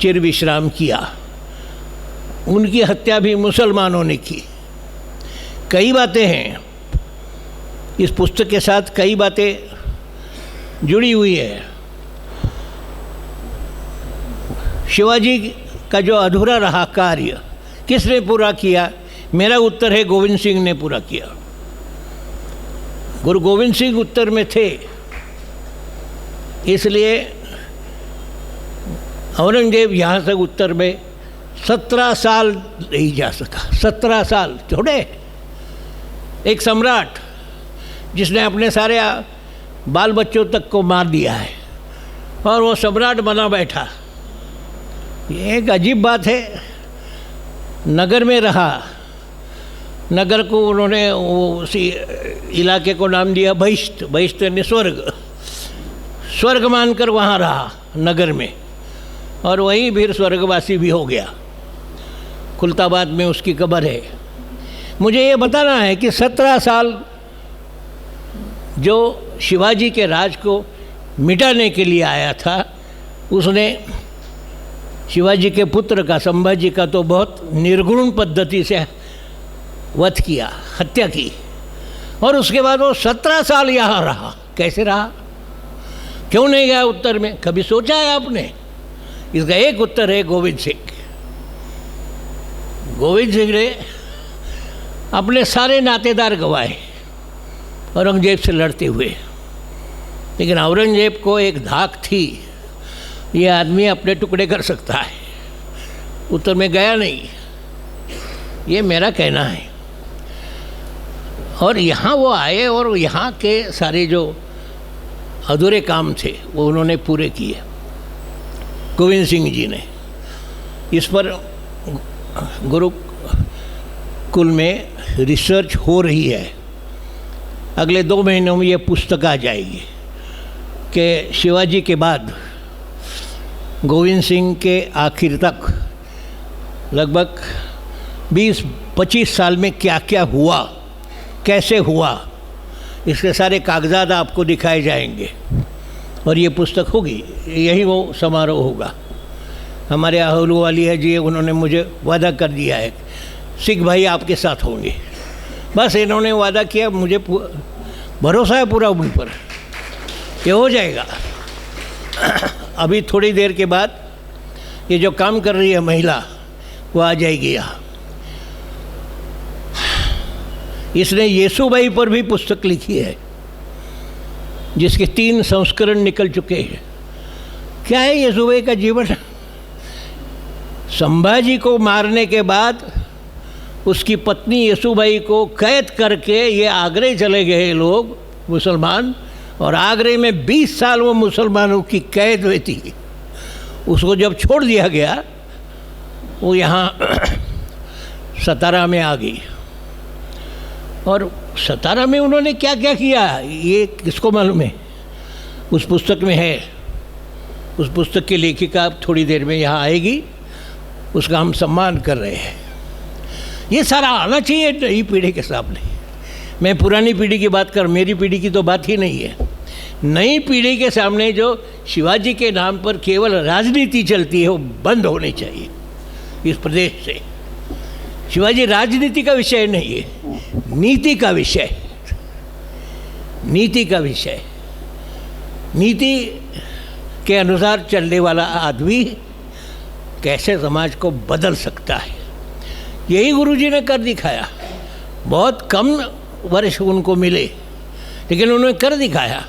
चिर विश्राम किया। उनकी हत्या भी मुसलमानों ने की। कई बातें हैं इस पुस्तक के साथ, कई बातें जुड़ी हुई है। शिवाजी का जो अधूरा रहा कार्य किसने पूरा किया? मेरा उत्तर है गोविंद सिंह ने पूरा किया। गुरु गोविंद सिंह उत्तर में थे, इसलिए औरंगजेब यहाँ से उत्तर में 17 साल नहीं जा सका। 17 साल छोड़े। एक सम्राट जिसने अपने सारे बाल बच्चों तक को मार दिया है और वो सम्राट बना बैठा। ये एक अजीब बात है। नगर में रहा, नगर को उन्होंने उसी इलाके को नाम दिया बहिष्ट। बहिष्ट यानी स्वर्ग। स्वर्ग मानकर वहाँ रहा नगर में, और वहीं फिर स्वर्गवासी भी हो गया। खुलताबाद में उसकी कब्र है। मुझे ये बताना है कि 17 साल जो शिवाजी के राज को मिटाने के लिए आया था, उसने शिवाजी के पुत्र का, संभाजी का तो बहुत निर्गुण पद्धति से वध किया, हत्या की। और उसके बाद वो 17 साल यहाँ रहा। कैसे रहा? क्यों नहीं गया उत्तर में? कभी सोचा है आपने? इसका एक उत्तर है गोविंद सिंह। गोविंद सिंह ने अपने सारे नातेदार गंवाए औरंगजेब से लड़ते हुए, लेकिन औरंगजेब को एक धाक थी, ये आदमी अपने टुकड़े कर सकता है। उत्तर में गया नहीं, ये मेरा कहना है। और यहाँ वो आए और यहाँ के सारे जो अधूरे काम थे वो उन्होंने पूरे किए, गोविंद सिंह जी ने। इस पर गुरुकुल में रिसर्च हो रही है। अगले 2 महीनों में ये पुस्तक आ जाएगी कि शिवाजी के बाद गोविंद सिंह के आखिर तक लगभग 20-25 साल में क्या क्या हुआ, कैसे हुआ, इसके सारे कागजात आपको दिखाए जाएंगे और ये पुस्तक होगी। यही वो समारोह होगा। हमारे आहलूवालिया जी, उन्होंने मुझे वादा कर दिया है, सिख भाई आपके साथ होंगे। बस इन्होंने वादा किया, मुझे भरोसा है पूरा उन पर, ये हो जाएगा। अभी थोड़ी देर के बाद ये जो काम कर रही है महिला, वो आ जाएगी यहाँ। इसने येसुबाई पर भी पुस्तक लिखी है, जिसके 3 संस्करण निकल चुके हैं। क्या है येसुबाई का जीवन? संभाजी को मारने के बाद उसकी पत्नी येसुबाई को कैद करके ये आगरे चले गए लोग मुसलमान, और आगरे में 20 साल वो मुसलमानों की कैद हुई थी। उसको जब छोड़ दिया गया, वो यहाँ सतारा में आ गई। और सतारा में उन्होंने क्या क्या किया, ये किसको मालूम है? उस पुस्तक में है। उस पुस्तक की लेखिका थोड़ी देर में यहाँ आएगी, उसका हम सम्मान कर रहे हैं। ये सारा आना चाहिए नई पीढ़ी के सामने। मैं पुरानी पीढ़ी की बात कर, मेरी पीढ़ी की तो बात ही नहीं है। नई पीढ़ी के सामने जो शिवाजी के नाम पर केवल राजनीति चलती है वो बंद होनी चाहिए इस प्रदेश से। शिवाजी राजनीति का विषय नहीं है, नीति का विषय, नीति का विषय। नीति के अनुसार चलने वाला आदमी कैसे समाज को बदल सकता है, यही गुरुजी ने कर दिखाया। बहुत कम वर्ष उनको मिले लेकिन उन्होंने कर दिखाया।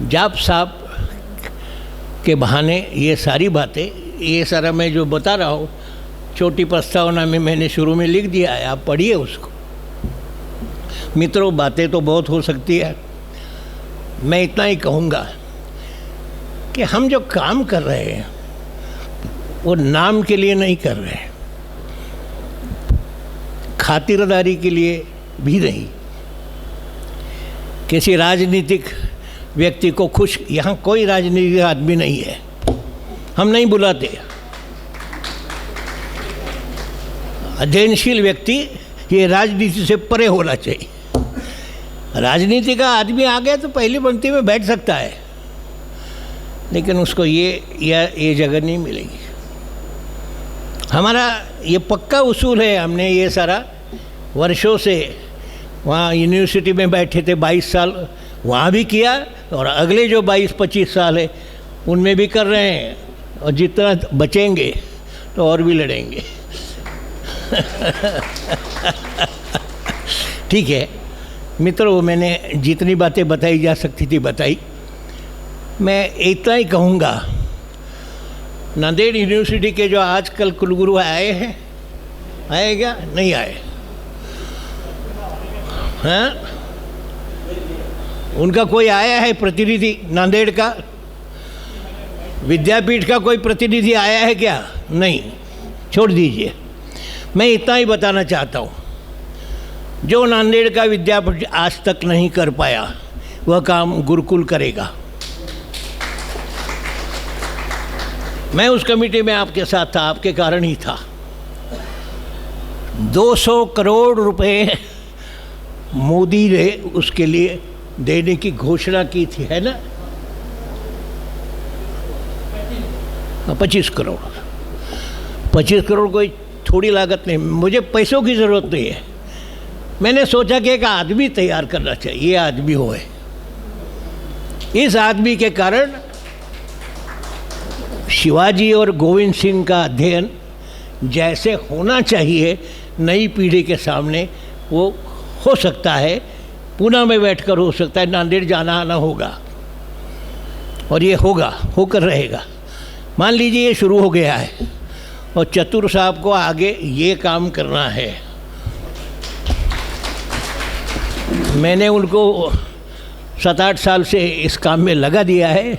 जाप साहब के बहाने ये सारी बातें, ये सारा मैं जो बता रहा हूँ छोटी प्रस्तावना में मैंने शुरू में लिख दिया है, आप पढ़िए उसको। मित्रों, बातें तो बहुत हो सकती है, मैं इतना ही कहूँगा कि हम जो काम कर रहे हैं वो नाम के लिए नहीं कर रहे हैं, खातिरदारी के लिए भी नहीं, किसी राजनीतिक व्यक्ति को खुश, यहाँ कोई राजनीतिक आदमी नहीं है, हम नहीं बुलाते। अध्ययनशील व्यक्ति ये राजनीति से परे होना चाहिए। राजनीति का आदमी आ गया तो पहली पंक्ति में बैठ सकता है, लेकिन उसको ये जगह नहीं मिलेगी। हमारा ये पक्का उसूल है, हमने ये सारा वर्षों से वहाँ यूनिवर्सिटी में बैठे थे 22 साल, वहाँ भी किया और अगले जो 22-25 साल है उनमें भी कर रहे हैं, और जितना बचेंगे तो और भी लड़ेंगे। ठीक है मित्रों, मैंने जितनी बातें बताई जा सकती थी बताई। मैं इतना ही कहूँगा, नांदेड़ यूनिवर्सिटी के जो आजकल कुलगुरु आए हैं, आए क्या नहीं आए? हाँ, उनका कोई आया है प्रतिनिधि? नांदेड़ का विद्यापीठ का कोई प्रतिनिधि आया है क्या? नहीं, छोड़ दीजिए। मैं इतना ही बताना चाहता हूँ, जो नांदेड़ का विद्यापीठ आज तक नहीं कर पाया वह काम गुरुकुल करेगा। मैं उस कमेटी में आपके साथ था, आपके कारण ही था। 200 करोड़ रुपए मोदी ने उसके लिए देने की घोषणा की थी, है ना? 25 करोड़। 25 करोड़ कोई थोड़ी लागत नहीं। मुझे पैसों की ज़रूरत नहीं है, मैंने सोचा कि एक आदमी तैयार करना चाहिए, ये आदमी होए। इस आदमी के कारण शिवाजी और गोविंद सिंह का अध्ययन जैसे होना चाहिए नई पीढ़ी के सामने, वो हो सकता है। पूना में बैठकर हो सकता है, नांदेड़ जाना आना होगा और ये होगा, होकर रहेगा। मान लीजिए ये शुरू हो गया है और चतुर साहब को आगे ये काम करना है। मैंने उनको 7-8 साल से इस काम में लगा दिया है।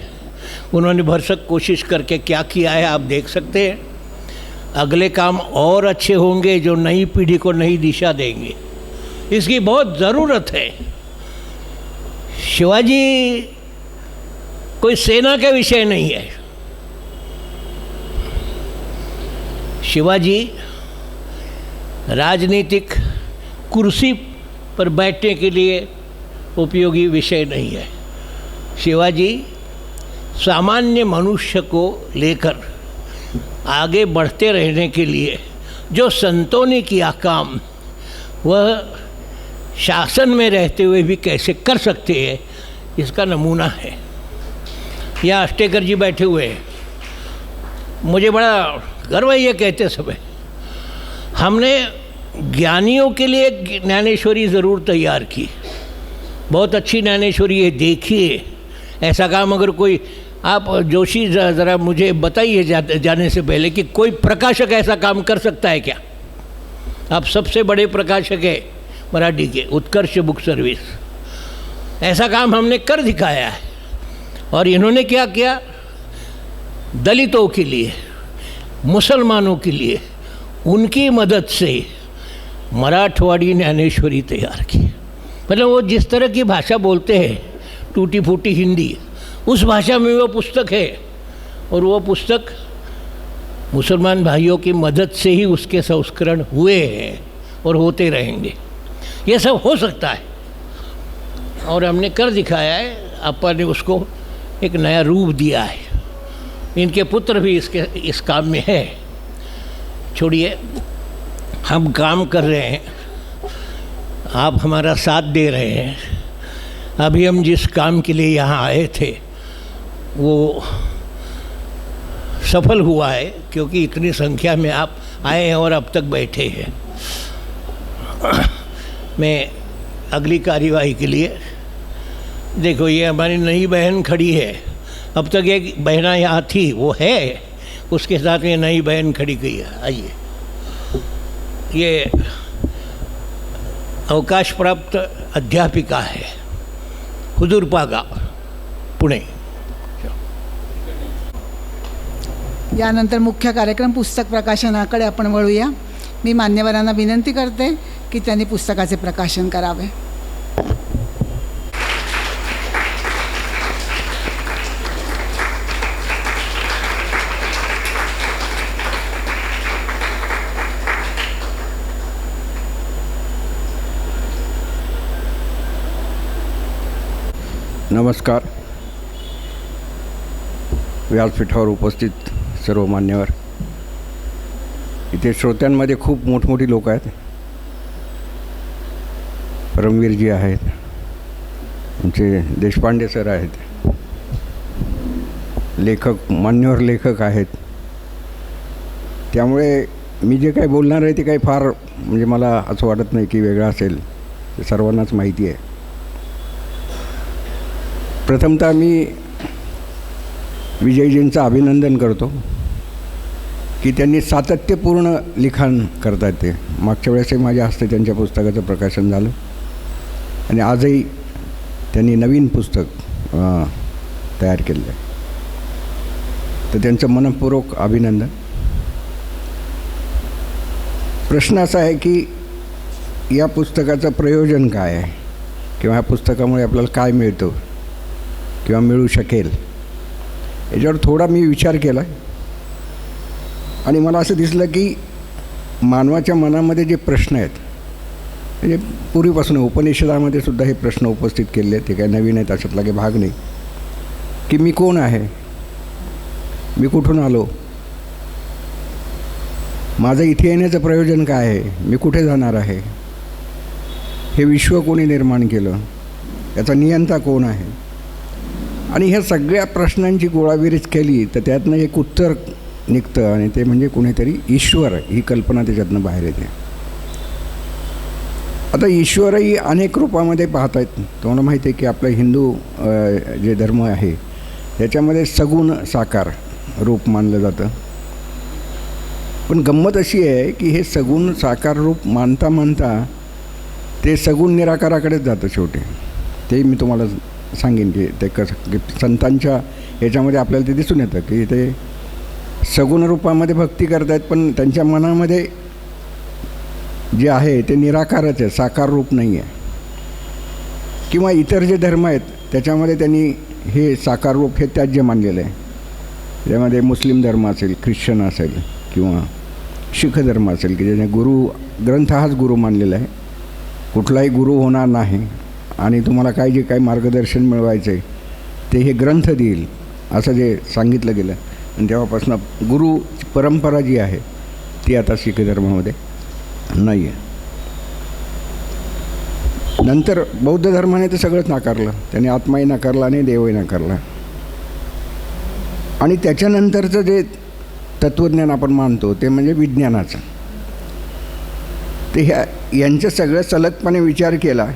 उन्होंने भरसक कोशिश करके क्या किया है आप देख सकते हैं। अगले काम और अच्छे होंगे जो नई पीढ़ी को नई दिशा देंगे, इसकी बहुत ज़रूरत है। शिवाजी कोई सेना का विषय नहीं है। शिवाजी राजनीतिक कुर्सी पर बैठने के लिए उपयोगी विषय नहीं है। शिवाजी सामान्य मनुष्य को लेकर आगे बढ़ते रहने के लिए जो संतों ने किया काम, वह शासन में रहते हुए भी कैसे कर सकते हैं, इसका नमूना है। यहाँ अष्टेकर जी बैठे हुए हैं, मुझे बड़ा गर्व है ये कहते समय। हमने ज्ञानियों के लिए ज्ञानेश्वरी ज़रूर तैयार की, बहुत अच्छी ज्ञानेश्वरी है, देखिए। ऐसा काम अगर कोई, आप जोशी ज़रा मुझे बताइए जाने से पहले कि कोई प्रकाशक ऐसा काम कर सकता है क्या? आप सबसे बड़े प्रकाशक है मराठी के, उत्कर्ष बुक सर्विस। ऐसा काम हमने कर दिखाया है। और इन्होंने क्या किया? दलितों के लिए, मुसलमानों के लिए, उनकी मदद से मराठवाड़ी ज्ञानेश्वरी तैयार की। मतलब वो जिस तरह की भाषा बोलते हैं, टूटी फूटी हिंदी, उस भाषा में वो पुस्तक है। और वो पुस्तक मुसलमान भाइयों की मदद से ही उसके संस्करण हुए हैं और होते रहेंगे। ये सब हो सकता है और हमने कर दिखाया है। अप्पा ने उसको एक नया रूप दिया है। इनके पुत्र भी इस काम में है। छोड़िए, हम काम कर रहे हैं, आप हमारा साथ दे रहे हैं। अभी हम जिस काम के लिए यहाँ आए थे वो सफल हुआ है, क्योंकि इतनी संख्या में आप आए हैं और अब तक बैठे हैं। मैं अगली कार्यवाही के लिए, देखो ये हमारी नई बहन खड़ी है, अब तक एक बहना यहाँ थी, वो है, उसके साथ ये नई बहन खड़ी गई है। आइए, ये अवकाश प्राप्त अध्यापिका है, हुजूरपागा, पुणे। यानंतर मुख्य कार्यक्रम पुस्तक प्रकाशनाकडे आपण वळूया। मी मान्यवरांना विनंती करते की त्यांनी पुस्तकाचे प्रकाशन करावे। नमस्कार. व्यासपीठावर उपस्थित सर्व मान्यवर, इथे श्रोत्यांमध्ये खूप मोठमोठी लोक आहेत. परमवीरजी आहेत, आमचे देशपांडे सर आहेत, लेखक, मान्यवर लेखक आहेत. त्यामुळे मी जे काही बोलणार आहे ते काही फार म्हणजे मला असं वाटत नाही की वेगळं असेल, ते सर्वांनाच माहिती आहे. प्रथमतः मी विजयजींचं अभिनंदन करतो की त्यांनी सातत्यपूर्ण लिखाण करतात. ते मागच्या वेळेसही माझ्या हस्ते त्यांच्या पुस्तकाचं प्रकाशन झालं आणि आजही त्यांनी नवीन पुस्तक तयार केलं आहे, तर त्यांचं मनपूर्वक अभिनंदन. प्रश्न असा आहे की या पुस्तकाचं प्रयोजन काय आहे, किंवा या पुस्तकामुळे आपल्याला काय मिळतं किंवा मिळू शकेल, याच्यावर थोडा मी विचार केला आणि मला असं दिसलं की मानवाच्या मनामध्ये जे प्रश्न आहेत, म्हणजे पूर्वीपासून उपनिषदामध्ये सुद्धा हे प्रश्न उपस्थित केले आहेत, ते काही नवीन आहेत अशातला काही भाग नाही, की मी कोण आहे, मी कुठून आलो, माझं इथे येण्याचं प्रयोजन काय आहे, मी कुठे जाणार आहे, हे विश्व कोणी निर्माण केलं, याचा नियंता कोण आहे, आणि ह्या सगळ्या प्रश्नांची गोळाबेरीज केली तर त्यातनं एक उत्तर निघतं, आणि ते म्हणजे कुणीतरी ईश्वर ही कल्पना त्याच्यातनं बाहेर येते. आता ईश्वरही अनेक रूपामध्ये पाहत आहेत. तुम्हाला माहिती आहे की आपलं हिंदू जे धर्म आहे त्याच्यामध्ये सगुण साकार रूप मानलं जातं. पण गंमत अशी आहे की हे सगुण साकार रूप मानता मानता ते सगुण निराकाराकडेच जातं शेवटी. ते मी तुम्हाला सांगेन की ते कसं की संतांच्या ह्याच्यामध्ये आपल्याला ते दिसून येतं की ते सगुण रूपामध्ये भक्ती करत आहेत, पण त्यांच्या मनामध्ये जे आहे ते निराकारच आहे, साकार रूप नाही आहे. किंवा इतर जे धर्म आहेत त्याच्यामध्ये त्यांनी हे साकार रूप हे त्याज्य मानलेलं आहे. त्यामध्ये मुस्लिम धर्म असेल, ख्रिश्चन असेल किंवा शीख धर्म असेल की ज्याने गुरु ग्रंथ हाच गुरु मानलेला आहे, कुठलाही गुरु होणार नाही आणि तुम्हाला काय जे काही मार्गदर्शन मिळवायचं आहे ते हे ग्रंथ देईल असं जे सांगितलं गेलं. आणि तेव्हापासून गुरु परंपरा जी आहे ती आता शीख धर्मामध्ये नाही आहे. नंतर बौद्ध धर्माने ते सगळंच नाकारलं, त्याने आत्माही नाकारला आणि देवही नाकारला. आणि त्याच्यानंतरचं जे तत्त्वज्ञान आपण मानतो ते म्हणजे विज्ञानाचं. ते यांचं सगळं सलगपणे विचार केला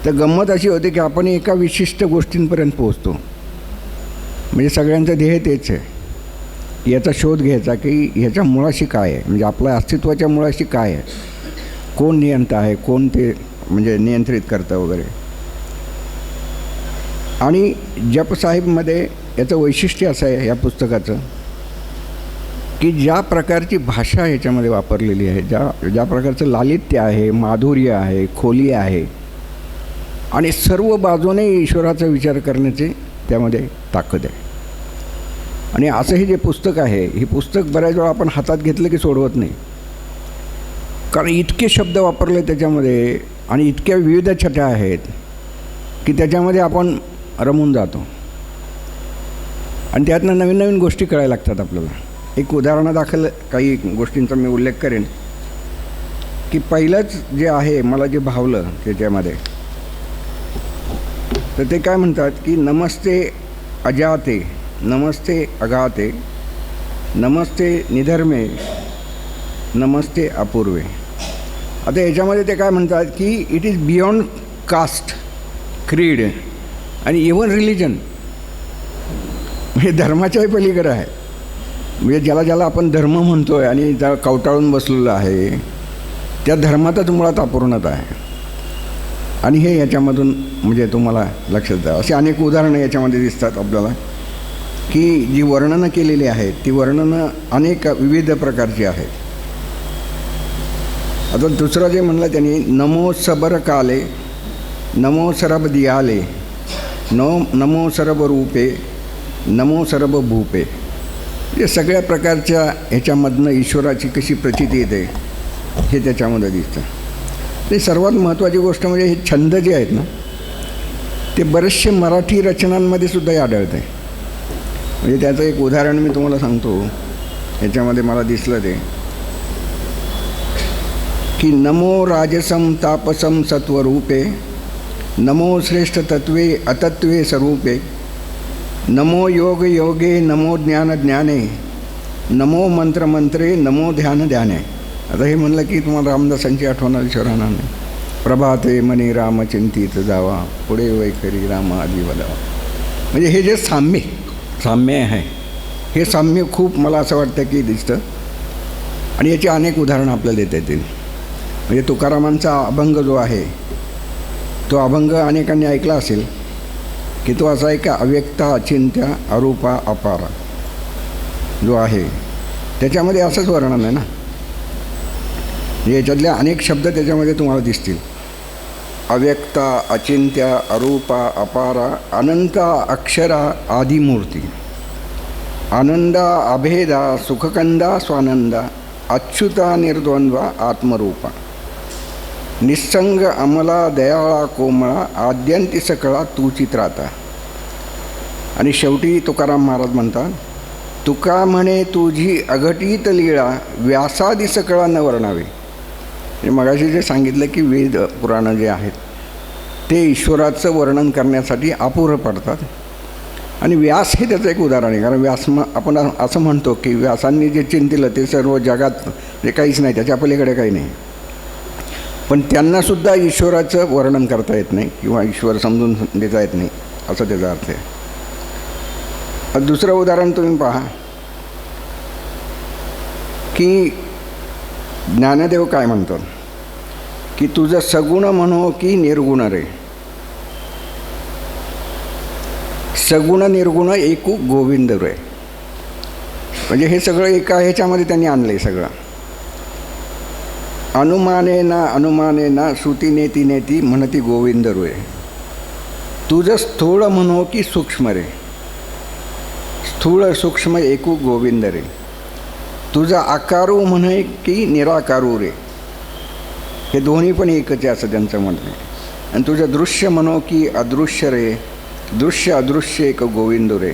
तर गंमत अशी होती की आपण एका विशिष्ट गोष्टींपर्यंत पोहोचतो. म्हणजे सगळ्यांचं ध्येय तेच आहे, याचा शोध घ्यायचा की ह्याच्या मुळाशी काय आहे, म्हणजे आपल्या अस्तित्वाच्या मुळाशी काय आहे, कोण नियंता आहे, कोण ते म्हणजे नियंत्रित करतं वगैरे. आणि जपसाहेबमध्ये याचं वैशिष्ट्य असं आहे या पुस्तकाचं की ज्या प्रकारची भाषा ह्याच्यामध्ये वापरलेली आहे, ज्या प्रकारचं लालित्य आहे, माधुर्य आहे, खोली आहे, आणि सर्व बाजूने ईश्वराचा विचार करण्याची त्यामध्ये ताकद आहे. आणि असं हे जे पुस्तक आहे, हे पुस्तक बऱ्याच वेळा आपण हातात घेतलं की सोडवत नाही, कारण इतके शब्द वापरले त्याच्यामध्ये आणि इतक्या विविध छटा आहेत की त्याच्यामध्ये आपण रमून जातो आणि त्यातनं नवीन नवीन गोष्टी कळायला लागतात आपल्याला. एक उदाहरणादाखल काही गोष्टींचा मी उल्लेख करेन की पहिलंच जे आहे मला जे भावलं त्याच्यामध्ये, तर ते काय म्हणतात की नमस्ते अजाते, नमस्ते अगाते, नमस्ते निधर्मे, नमस्ते अपूर्वे. आता याच्यामध्ये ते काय म्हणतात की इट इज बियॉन्ड कास्ट, क्रीड आणि इव्हन रिलिजन, म्हणजे धर्माच्याही पलीकडे आहे. म्हणजे ज्याला आपण धर्म म्हणतो आहे आणि ज्या कवटाळून बसलेलं आहे त्या धर्मातच मुळात अपूर्णता आहे. आणि हे याच्यामधून म्हणजे तुम्हाला लक्षात द्या, अशी अनेक उदाहरणं याच्यामध्ये दिसतात आपल्याला की जी वर्णनं केलेली आहेत ती वर्णनं अनेक विविध प्रकारची आहेत. आता दुसरं जे म्हणलं त्यांनी, नमो सबर काले, नमो सरब दियाले, नमो सरब रूपे, नमो सरब भूपे. म्हणजे सगळ्या प्रकारच्या ह्याच्यामधनं ईश्वराची कशी प्रचिती येते हे त्याच्यामध्ये दिसतं. ते सर्वात महत्त्वाची गोष्ट म्हणजे हे छंद जे आहेत ना ते बरेचसे मराठी रचनांमध्ये सुद्धा आढळते. म्हणजे त्याचं एक उदाहरण मी तुम्हाला सांगतो, याच्यामध्ये मला दिसलं ते की नमो राजसम तापसम सत्वरूपे, नमो श्रेष्ठ तत्वे अतत्वे स्वरूपे, नमो योग योगे, नमो ज्ञान ज्ञाने, नमो मंत्र मंत्रे, नमो ध्यान ध्याने. आता हे म्हणलं की तुम्हाला रामदासांची आठवण आली शहराना नाही. प्रभाते मनी राम चिंतित जावा, पुढे वैखरी राम आदी वदावा. म्हणजे हे जे साम्य आहे हे साम्य खूप मला असं वाटतं की दिसतं आणि याची अनेक उदाहरणं आपल्याला देता येतील. म्हणजे तुकारामांचा अभंग जो आहे तो अभंग अनेकांनी ऐकला असेल की तो असा आहे का अव्यक्ता अचिंत्या अरूपा अपारा जो आहे त्याच्यामध्ये असंच वर्णन आहे ना. याच्यातले अनेक शब्द त्याच्यामध्ये तुम्हाला दिसतील. अव्यक्ता अचिंत्या अरूपा अपारा, अनंता अक्षरा आदिमूर्ती, आनंदा अभेदा सुखकंदा स्वानंदा, अच्युता निर्द्वंद्वा आत्मरूपा, निस्संग अमला दयाळा कोमळा, आद्यंती सकळा तू चित्राता. आणि शेवटी तुकाराम महाराज म्हणतात, तुका म्हणे तुझी अघटित लीळा, व्यासादी सकळा न वर्णावे. म्हणजे मगाशी जे सांगितलं की वेद पुराणं जे आहेत ते ईश्वराचं वर्णन करण्यासाठी अपुरं पडतात. आणि व्यास हे त्याचं एक उदाहरण आहे. कारण व्यास आपण असं म्हणतो की व्यासांनी जे चिंतिलं ते सर्व जगात जे काहीच नाही, त्याच्या पलीकडे काही नाही. पण त्यांनासुद्धा ईश्वराचं वर्णन करता येत नाही किंवा ईश्वर समजून देता येत नाही असं त्याचा अर्थ आहे. दुसरं उदाहरण तुम्ही पहा की ज्ञानदेव काय म्हणतात की तुझं सगुण म्हणो की निर्गुण रे, सगुण निर्गुण एकू गोविंद रे. म्हणजे हे सगळं एका ह्याच्यामध्ये त्यांनी आणलं आहे सगळं. अनुमाने ना श्रुती नेती नेती म्हणती गोविंद रे, तुझं स्थूळ म्हणो की सूक्ष्म रे, स्थूळ सूक्ष्म एकू गोविंद रे, तुझा आकारू म्हणे की निराकारू रे, हे दोन्ही पण एकच आहे असं त्यांचं म्हणणं आहे. आणि तुझं दृश्य म्हणो की अदृश्य रे, दृश्य अदृश्य एक गोविंद रे,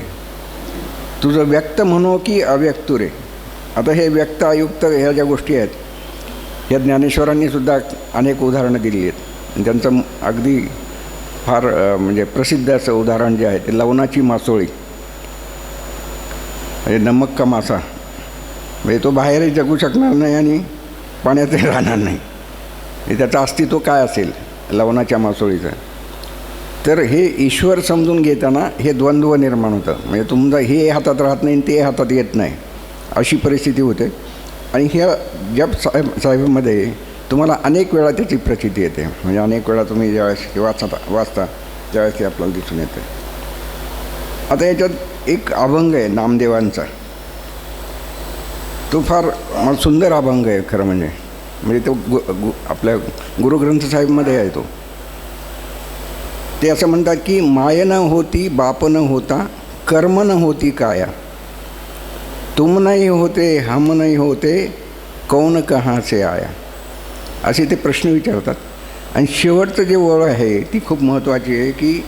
तुझं व्यक्त म्हणो की अव्यक्त रे. आता हे व्यक्त अयुक्त ह्या ज्या गोष्टी आहेत या ज्ञानेश्वरांनी सुद्धा अनेक उदाहरणं दिली आहेत. त्यांचं अगदी फार म्हणजे प्रसिद्ध असं उदाहरण जे आहे ते लवणाची मासोळी, म्हणजे नमक का मासा. म्हणजे तो बाहेरही जगू शकणार नाही आणि पाण्यातही राहणार नाही. त्याचं अस्तित्व काय असेल लवणाच्या मासोळीचं. तर हे ईश्वर समजून घेताना हे द्वंद्व निर्माण होतं. म्हणजे तुमचं हे हातात राहत नाही ते हातात येत नाही अशी परिस्थिती होते. आणि ह्या जप साहेबमध्ये तुम्हाला अनेक वेळा त्याची प्रचिती येते. म्हणजे अनेक वेळा तुम्ही ज्यावेळेस वाचता त्यावेळेस ते आपल्याला दिसून येते. आता याच्यात एक अभंग आहे नामदेवांचा, तो फार सुंदर अभंग आहे खरं म्हणजे तो आपल्या गुरुग्रंथ साहेबमध्ये आहे तो. ते असं म्हणतात की माय न होती बाप न होता, कर्म न होती काया, तुम नहीं होते हम नहीं होते, कौन कहाँ से आया. असे ते प्रश्न विचारतात. आणि शेवटचं जे ओळ आहे ती खूप महत्त्वाची आहे की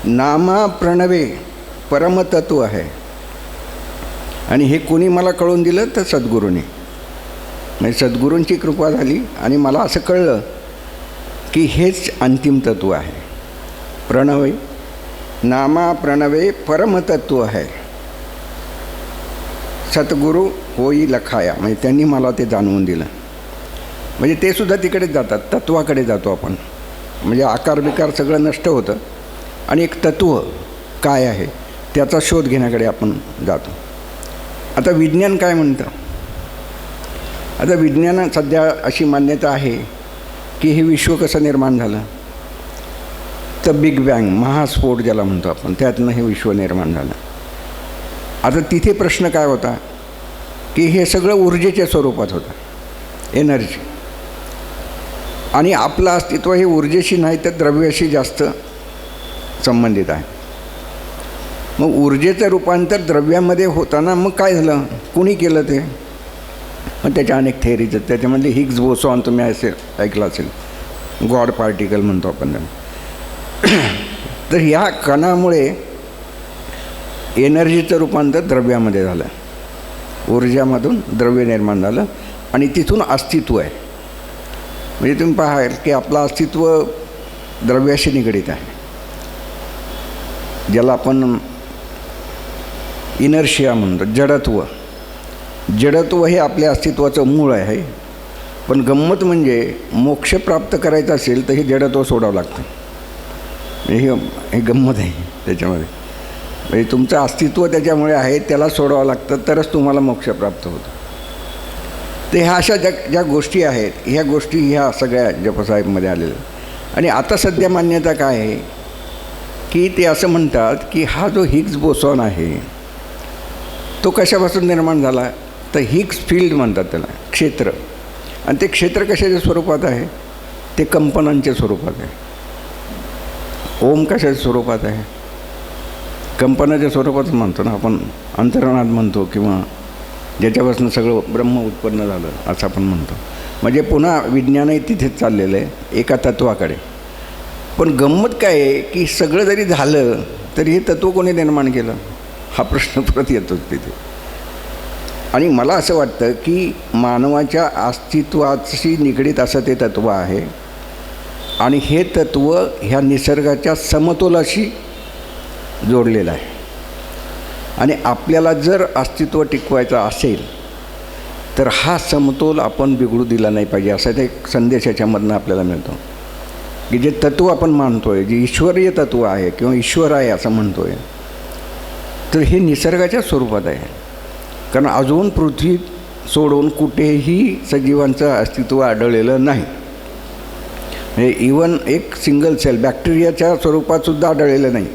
नामा प्रणवे परमतत्व आहे. आणि हे कोणी मला कळून दिलं तर सद्गुरूंनी. म्हणजे सद्गुरूंची कृपा झाली आणि मला असं कळलं की हेच अंतिम तत्व आहे. प्रणवे नामा प्रणवे परमतत्व आहे. सद्गुरू होई लखाया, म्हणजे त्यांनी मला ते जाणवून दिलं. म्हणजे ते सुद्धा तिकडेच जातात, तत्वाकडे जातो आपण. म्हणजे आकार बिकार सगळं नष्ट होतं आणि एक तत्व काय आहे त्याचा शोध घेण्याकडे आपण जातो. आता विज्ञान काय म्हणतं? आता विज्ञान सध्या अशी मान्यता आहे की हे विश्व कसं निर्माण झालं, तर बिग बँग, महास्फोट ज्याला म्हणतो आपण, त्यातनं हे विश्व निर्माण झालं. आता तिथे प्रश्न काय होता की हे सगळं ऊर्जेच्या स्वरूपात होतं, एनर्जी. आणि आपलं अस्तित्व हे ऊर्जेशी नाही तर द्रव्याशी जास्त संबंधित आहे. मग ऊर्जेचं रूपांतर द्रव्यामध्ये होताना मग काय झालं, कुणी केलं ते? मग त्याच्या अनेक थेअरीज आहेत. त्याच्यामधले हिग्स बोसॉन तुम्ही असे ऐकलं असेल, गॉड पार्टिकल म्हणतो आपण त्यांना. तर ह्या कणामुळे एनर्जीचं रूपांतर द्रव्यामध्ये झालं, ऊर्जामधून द्रव्य निर्माण झालं आणि तिथून अस्तित्व आहे. म्हणजे तुम्ही पाहाल की आपलं अस्तित्व द्रव्याशी निगडीत आहे, ज्याला आपण इनर्शिया म्हणतो, जडत्व. जडत्व हे आपल्या अस्तित्वाचं मूळ आहे. पण गंमत म्हणजे मोक्ष प्राप्त करायचं असेल तर हे जडत्व सोडावं लागतं. हे गंमत आहे त्याच्यामध्ये. म्हणजे तुमचं अस्तित्व त्याच्यामुळे आहे, त्याला सोडावं लागतं तरच तुम्हाला मोक्ष प्राप्त होतं. तर ह्या अशा ज्या गोष्टी आहेत, ह्या गोष्टी ह्या सगळ्या जपसाहेबमध्ये आलेल्या. आणि आता सध्या मान्यता काय आहे की ते असं म्हणतात की हा जो हिग्स बोसॉन आहे तो कशापासून निर्माण झाला, तर हिग्स फील्ड म्हणतात त्याला, क्षेत्र. आणि ते क्षेत्र कशाच्या स्वरूपात आहे, ते कंपनांच्या स्वरूपात आहे. ओम कशाच्या स्वरूपात आहे, कंपनाच्या स्वरूपातच म्हणतो ना आपण, अंतर्नाद म्हणतो, किंवा ज्याच्यापासून सगळं ब्रह्म उत्पन्न झालं असं आपण म्हणतो. म्हणजे पुन्हा विज्ञानही तिथेच चाललेलं आहे, एका तत्वाकडे. पण गंमत काय आहे की सगळं जरी झालं तरी हे तत्व कोणी निर्माण केलं, हा प्रश्न परत येतोच तिथे. आणि मला असं वाटतं की मानवाच्या अस्तित्वाशी निगडीत असं ते तत्व आहे. आणि हे तत्व ह्या निसर्गाच्या समतोलाशी जोडलेलं आहे. आणि आपल्याला जर अस्तित्व टिकवायचं असेल तर हा समतोल आपण बिघडू दिला नाही पाहिजे, असा एक संदेश याच्यामधनं आपल्याला मिळतो. की जे तत्व आपण मानतो आहे, जे ईश्वरीय तत्व आहे किंवा ईश्वर आहे असं म्हणतो आहे, तर हे निसर्गाच्या स्वरूपात आहे. कारण अजून पृथ्वी सोडून कुठेही सजीवांचं अस्तित्व आढळलेलं नाही. म्हणजे इवन एक सिंगल सेल बॅक्टेरियाच्या स्वरूपातसुद्धा आढळलेलं नाही.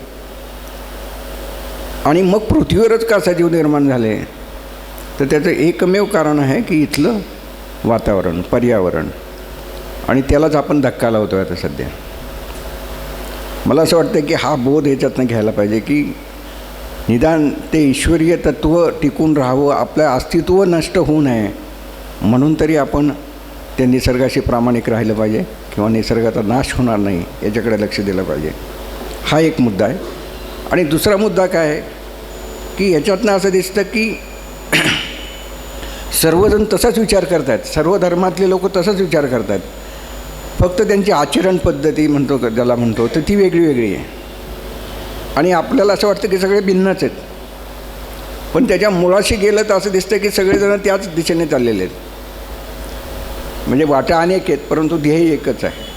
आणि मग पृथ्वीवरच का सजीव निर्माण झाले, तर त्याचं एकमेव कारण आहे की इथलं वातावरण, पर्यावरण. आणि त्यालाच आपण धक्का लावतो आहे आता सध्या. मला असं वाटतं की हा बोध याच्यातनं घ्यायला पाहिजे की निदान ते ईश्वरीय तत्त्व टिकून राहावं, आपलं अस्तित्व नष्ट होऊ नये म्हणून तरी आपण त्या निसर्गाशी प्रामाणिक राहिलं पाहिजे किंवा निसर्गाचा नाश होणार नाही याच्याकडे लक्ष दिलं पाहिजे. हा एक मुद्दा आहे. आणि दुसरा मुद्दा काय आहे की याच्यातनं असं दिसतं की सर्वजण तसाच विचार करत आहेत, सर्व धर्मातले लोक तसाच विचार करत आहेत. फक्त त्यांची आचरण पद्धती म्हणतो ज्याला म्हणतो तर ती वेगळी वेगळी आहे. आणि आपल्याला असं वाटतं की सगळे भिन्नच आहेत. पण त्याच्या मुळाशी गेलं तर असं दिसतं की सगळेजण त्याच दिशेने चाललेले आहेत. म्हणजे वाटा अनेक आहेत परंतु ध्येय एकच आहे.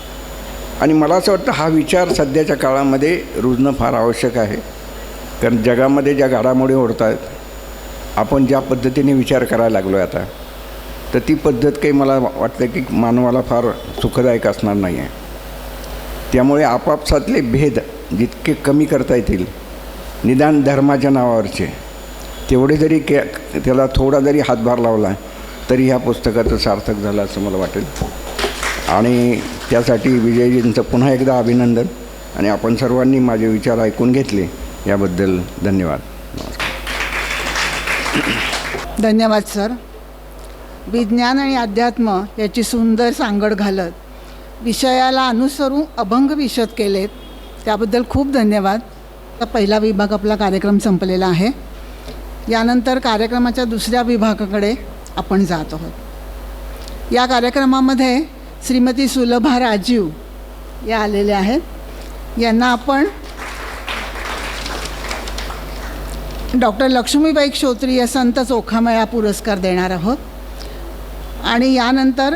आणि मला असं वाटतं हा विचार सध्याच्या काळामध्ये रुजणं फार आवश्यक आहे. कारण जगामध्ये ज्या घडामोडी होत आहेत, आपण ज्या पद्धतीने विचार करायला लागलो आहे आता, तर ती पद्धत काही मला वाटतं की मानवाला फार सुखदायक असणार नाही आहे. त्यामुळे आपापसातले भेद जितके कमी करता येतील, निदान धर्माच्या नावावरचे, तेवढे जरी त्याला थोडा जरी हातभार लावला तरी ह्या पुस्तकाचं सार्थक झालं असं मला वाटेल. आणि त्यासाठी विजयजींचं पुन्हा एकदा अभिनंदन. आणि आपण सर्वांनी माझे विचार ऐकून घेतले याबद्दल धन्यवाद. धन्यवाद सर. विज्ञान आणि अध्यात्म याची सुंदर सांगड घालत विषयाला अनुसरून अभंग विशद केलेत त्याबद्दल खूप धन्यवाद. आता पहिला विभाग आपला कार्यक्रम संपलेला आहे. यानंतर कार्यक्रमाच्या दुसऱ्या विभागाकडे आपण जात आहोत. या कार्यक्रमामध्ये श्रीमती सुलभा राजीव या आलेल्या आहेत. यांना आपण डॉक्टर लक्ष्मीबाई क्षोत्रिय संत चोखामेळा पुरस्कार देणार आहोत. आणि यानंतर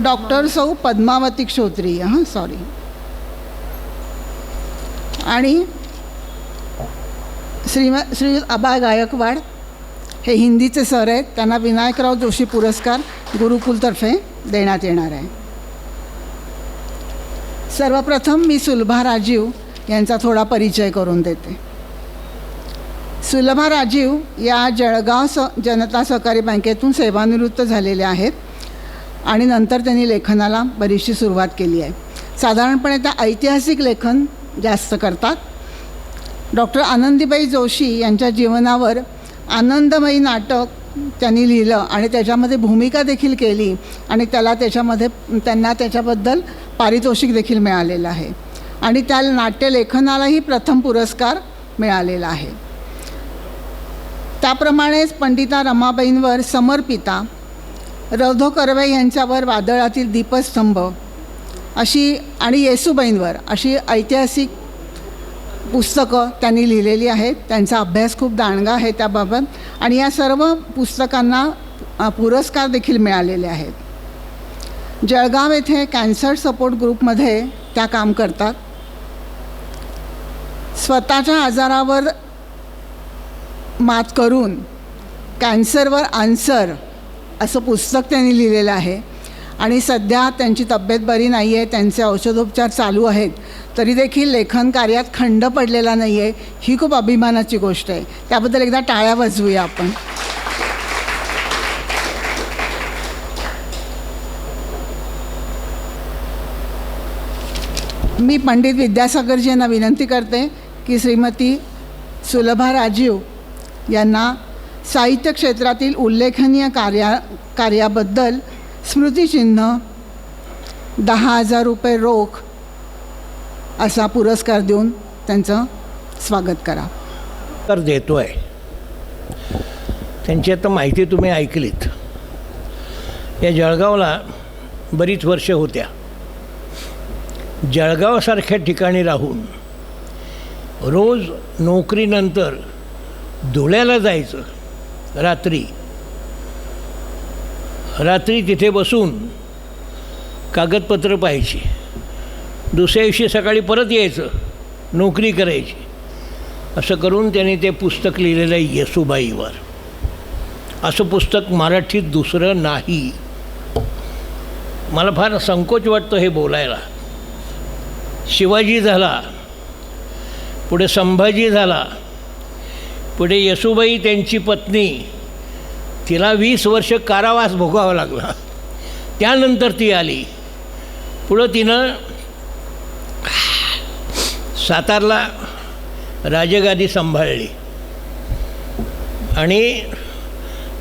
डॉक्टर सौ पद्मावती क्षोत्रिय सॉरी. आणि श्री आबा गायकवाड हे हिंदीचे सर आहेत. त्यांना विनायकराव जोशी पुरस्कार गुरुकुलतर्फे देण्यात येणार आहे. सर्वप्रथम मी सुलभा राजीव यांचा थोडा परिचय करून देते. सुलभा राजीव या जळगाव जनता सहकारी बँकेतून सेवानिवृत्त झालेल्या आहेत आणि नंतर त्यांनी लेखनाला बरीचशी सुरुवात केली आहे. साधारणपणे त्या ऐतिहासिक लेखन जास्त करतात. डॉक्टर आनंदीबाई जोशी यांच्या जीवनावर आनंदमयी नाटक त्यांनी लिहिलं आणि त्याच्यामध्ये भूमिका देखील केली आणि त्यांना त्याच्याबद्दल पारितोषिक देखील मिळालेलं आहे आणि त्या नाट्यलेखनालाही प्रथम पुरस्कार मिळालेला आहे. त्याप्रमाणेच पंडिता रमाबाईंवर समर्पिता, रौधो कर्वे यांच्यावर वादळातील दीपस्तंभ अशी आणि येसूबाईंवर अशी ऐतिहासिक पुस्तकं त्यांनी लिहिलेली आहेत. त्यांचा अभ्यास खूप दांडगा आहे त्याबाबत आणि या सर्व पुस्तकांना पुरस्कार देखील मिळालेले आहेत. जळगाव येथे कॅन्सर सपोर्ट ग्रुपमध्ये त्या काम करतात. स्वतःच्या आजारावर मात करून कॅन्सरवर आन्सर असं पुस्तक त्यांनी लिहिलेलं आहे आणि सध्या त्यांची तब्येत बरी नाही आहे. त्यांचे औषधोपचार चालू आहेत तरी देखील लेखन कार्यात खंड पडलेला नाही आहे. ही खूप अभिमानाची गोष्ट आहे. त्याबद्दल एकदा टाळ्या वाजवूया आपण. मी पंडित विद्यासागरजी यांना विनंती करते की श्रीमती सुलभा राजीव यांना साहित्य क्षेत्रातील उल्लेखनीय कार्याबद्दल स्मृतिचिन्ह 10,000 रुपये रोख असा पुरस्कार देऊन त्यांचं स्वागत करा. तर देतो आहे. त्यांची आता माहिती तुम्ही ऐकलीत. या जळगावला बरीच वर्ष होत्या. जळगावसारख्या ठिकाणी राहून रोज नोकरीनंतर धुळ्याला जायचं. रात्री तिथे बसून कागदपत्र पाहायची. दुसऱ्या दिवशी सकाळी परत यायचं, नोकरी करायची. असं करून त्यांनी ते पुस्तक लिहिलेलं आहे येसूबाईवर. असं पुस्तक मराठीत दुसरं नाही. मला फार संकोच वाटतो हे बोलायला. शिवाजी झाला, पुढे संभाजी झाला, पुढे येसूबाई त्यांची पत्नी, तिला 20 वर्ष कारावास भोगावा लागला. त्यानंतर ती आली. पुढं तिनं सातारला राजगादी सांभाळली आणि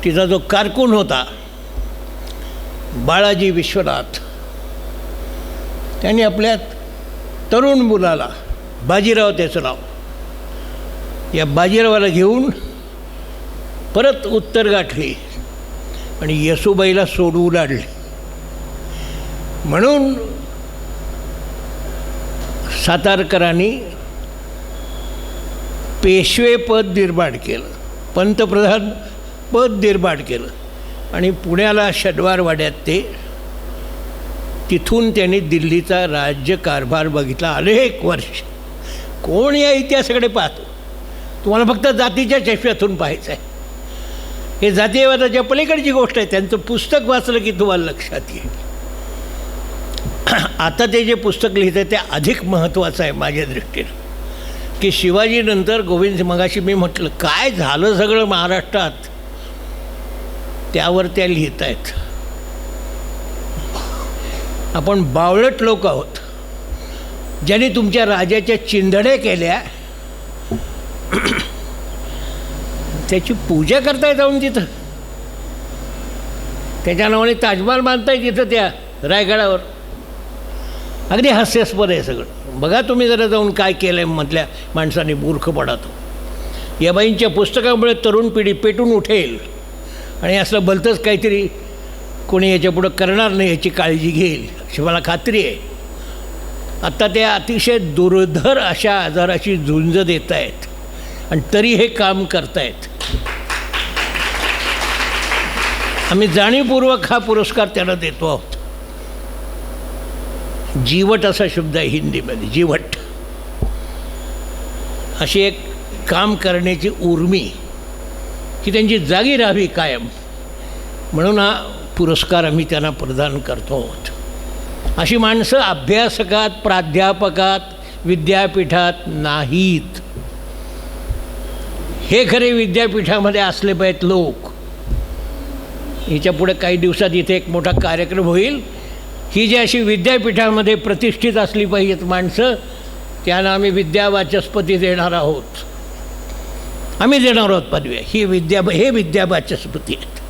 तिचा जो कारकून होता बाळाजी विश्वनाथ, त्यांनी आपल्या तरुण मुलाला, बाजीराव त्याचं नाव, या बाजीरावाला घेऊन परत उत्तर गाठली आणि येसूबाईला सोडवून आणली. म्हणून सातारकरांनी पेशवेपद निर्माण केलं, पंतप्रधान पद निर्माण केलं आणि पुण्याला शनिवारवाड्यात तिथून त्यांनी दिल्लीचा राज्यकारभार बघितला अनेक वर्ष. कोण या इतिहासाकडे पाहतो? तुम्हाला फक्त जातीच्या चष्म्यातून पाहायचं आहे. हे जातीयवादाच्या पलीकडची गोष्ट आहे. त्यांचं पुस्तक वाचलं की तुम्हाला लक्षात येईल. आता ते जे पुस्तक लिहितं ते अधिक महत्त्वाचं आहे माझ्या दृष्टीनं, की शिवाजीनंतर गोविंद, मगाशी मी म्हटलं काय झालं सगळं महाराष्ट्रात, त्यावर त्या लिहित आहेत. आपण बावळट लोक आहोत. ज्यांनी तुमच्या राजाच्या चिंधड्या केल्या त्याची पूजा करताय जाऊन तिथं. त्याच्या नावाने ताजमहाल बांधताय तिथं त्या रायगडावर. अगदी हास्यास्पद आहे सगळं. बघा तुम्ही जरा जाऊन काय केलं आहे म्हटल्या माणसाने मूर्खपणा तो. या बाईंच्या पुस्तकामुळे तरुण पिढी पेटून उठेल आणि असं भलतंच काहीतरी कोणी याच्यापुढं करणार नाही याची काळजी घेईल अशी मला खात्री आहे. आत्ता त्या अतिशय दुर्धर अशा आजाराची झुंज देत आहेत आणि तरी हे काम करतायत. आम्ही जाणीवपूर्वक हा पुरस्कार त्यांना देतो आहोत. जीवट असा शब्द आहे हिंदीमध्ये, जीवट. अशी एक काम करण्याची उर्मी की त्यांची जागी राहावी कायम, म्हणून हा पुरस्कार आम्ही त्यांना प्रदान करतो आहोत. अशी माणसं अभ्यासकात, प्राध्यापकात, विद्यापीठात नाहीत. हे खरे विद्यापीठामध्ये असले पाहिजेत लोक. हिच्या पुढे काही दिवसात इथे एक मोठा कार्यक्रम होईल. ही जी अशी विद्यापीठामध्ये प्रतिष्ठित असली पाहिजेत माणसं, त्यांना आम्ही विद्यावाचस्पती देणार आहोत. आम्ही देणार आहोत पदव्या. हे विद्यावाचस्पती आहेत.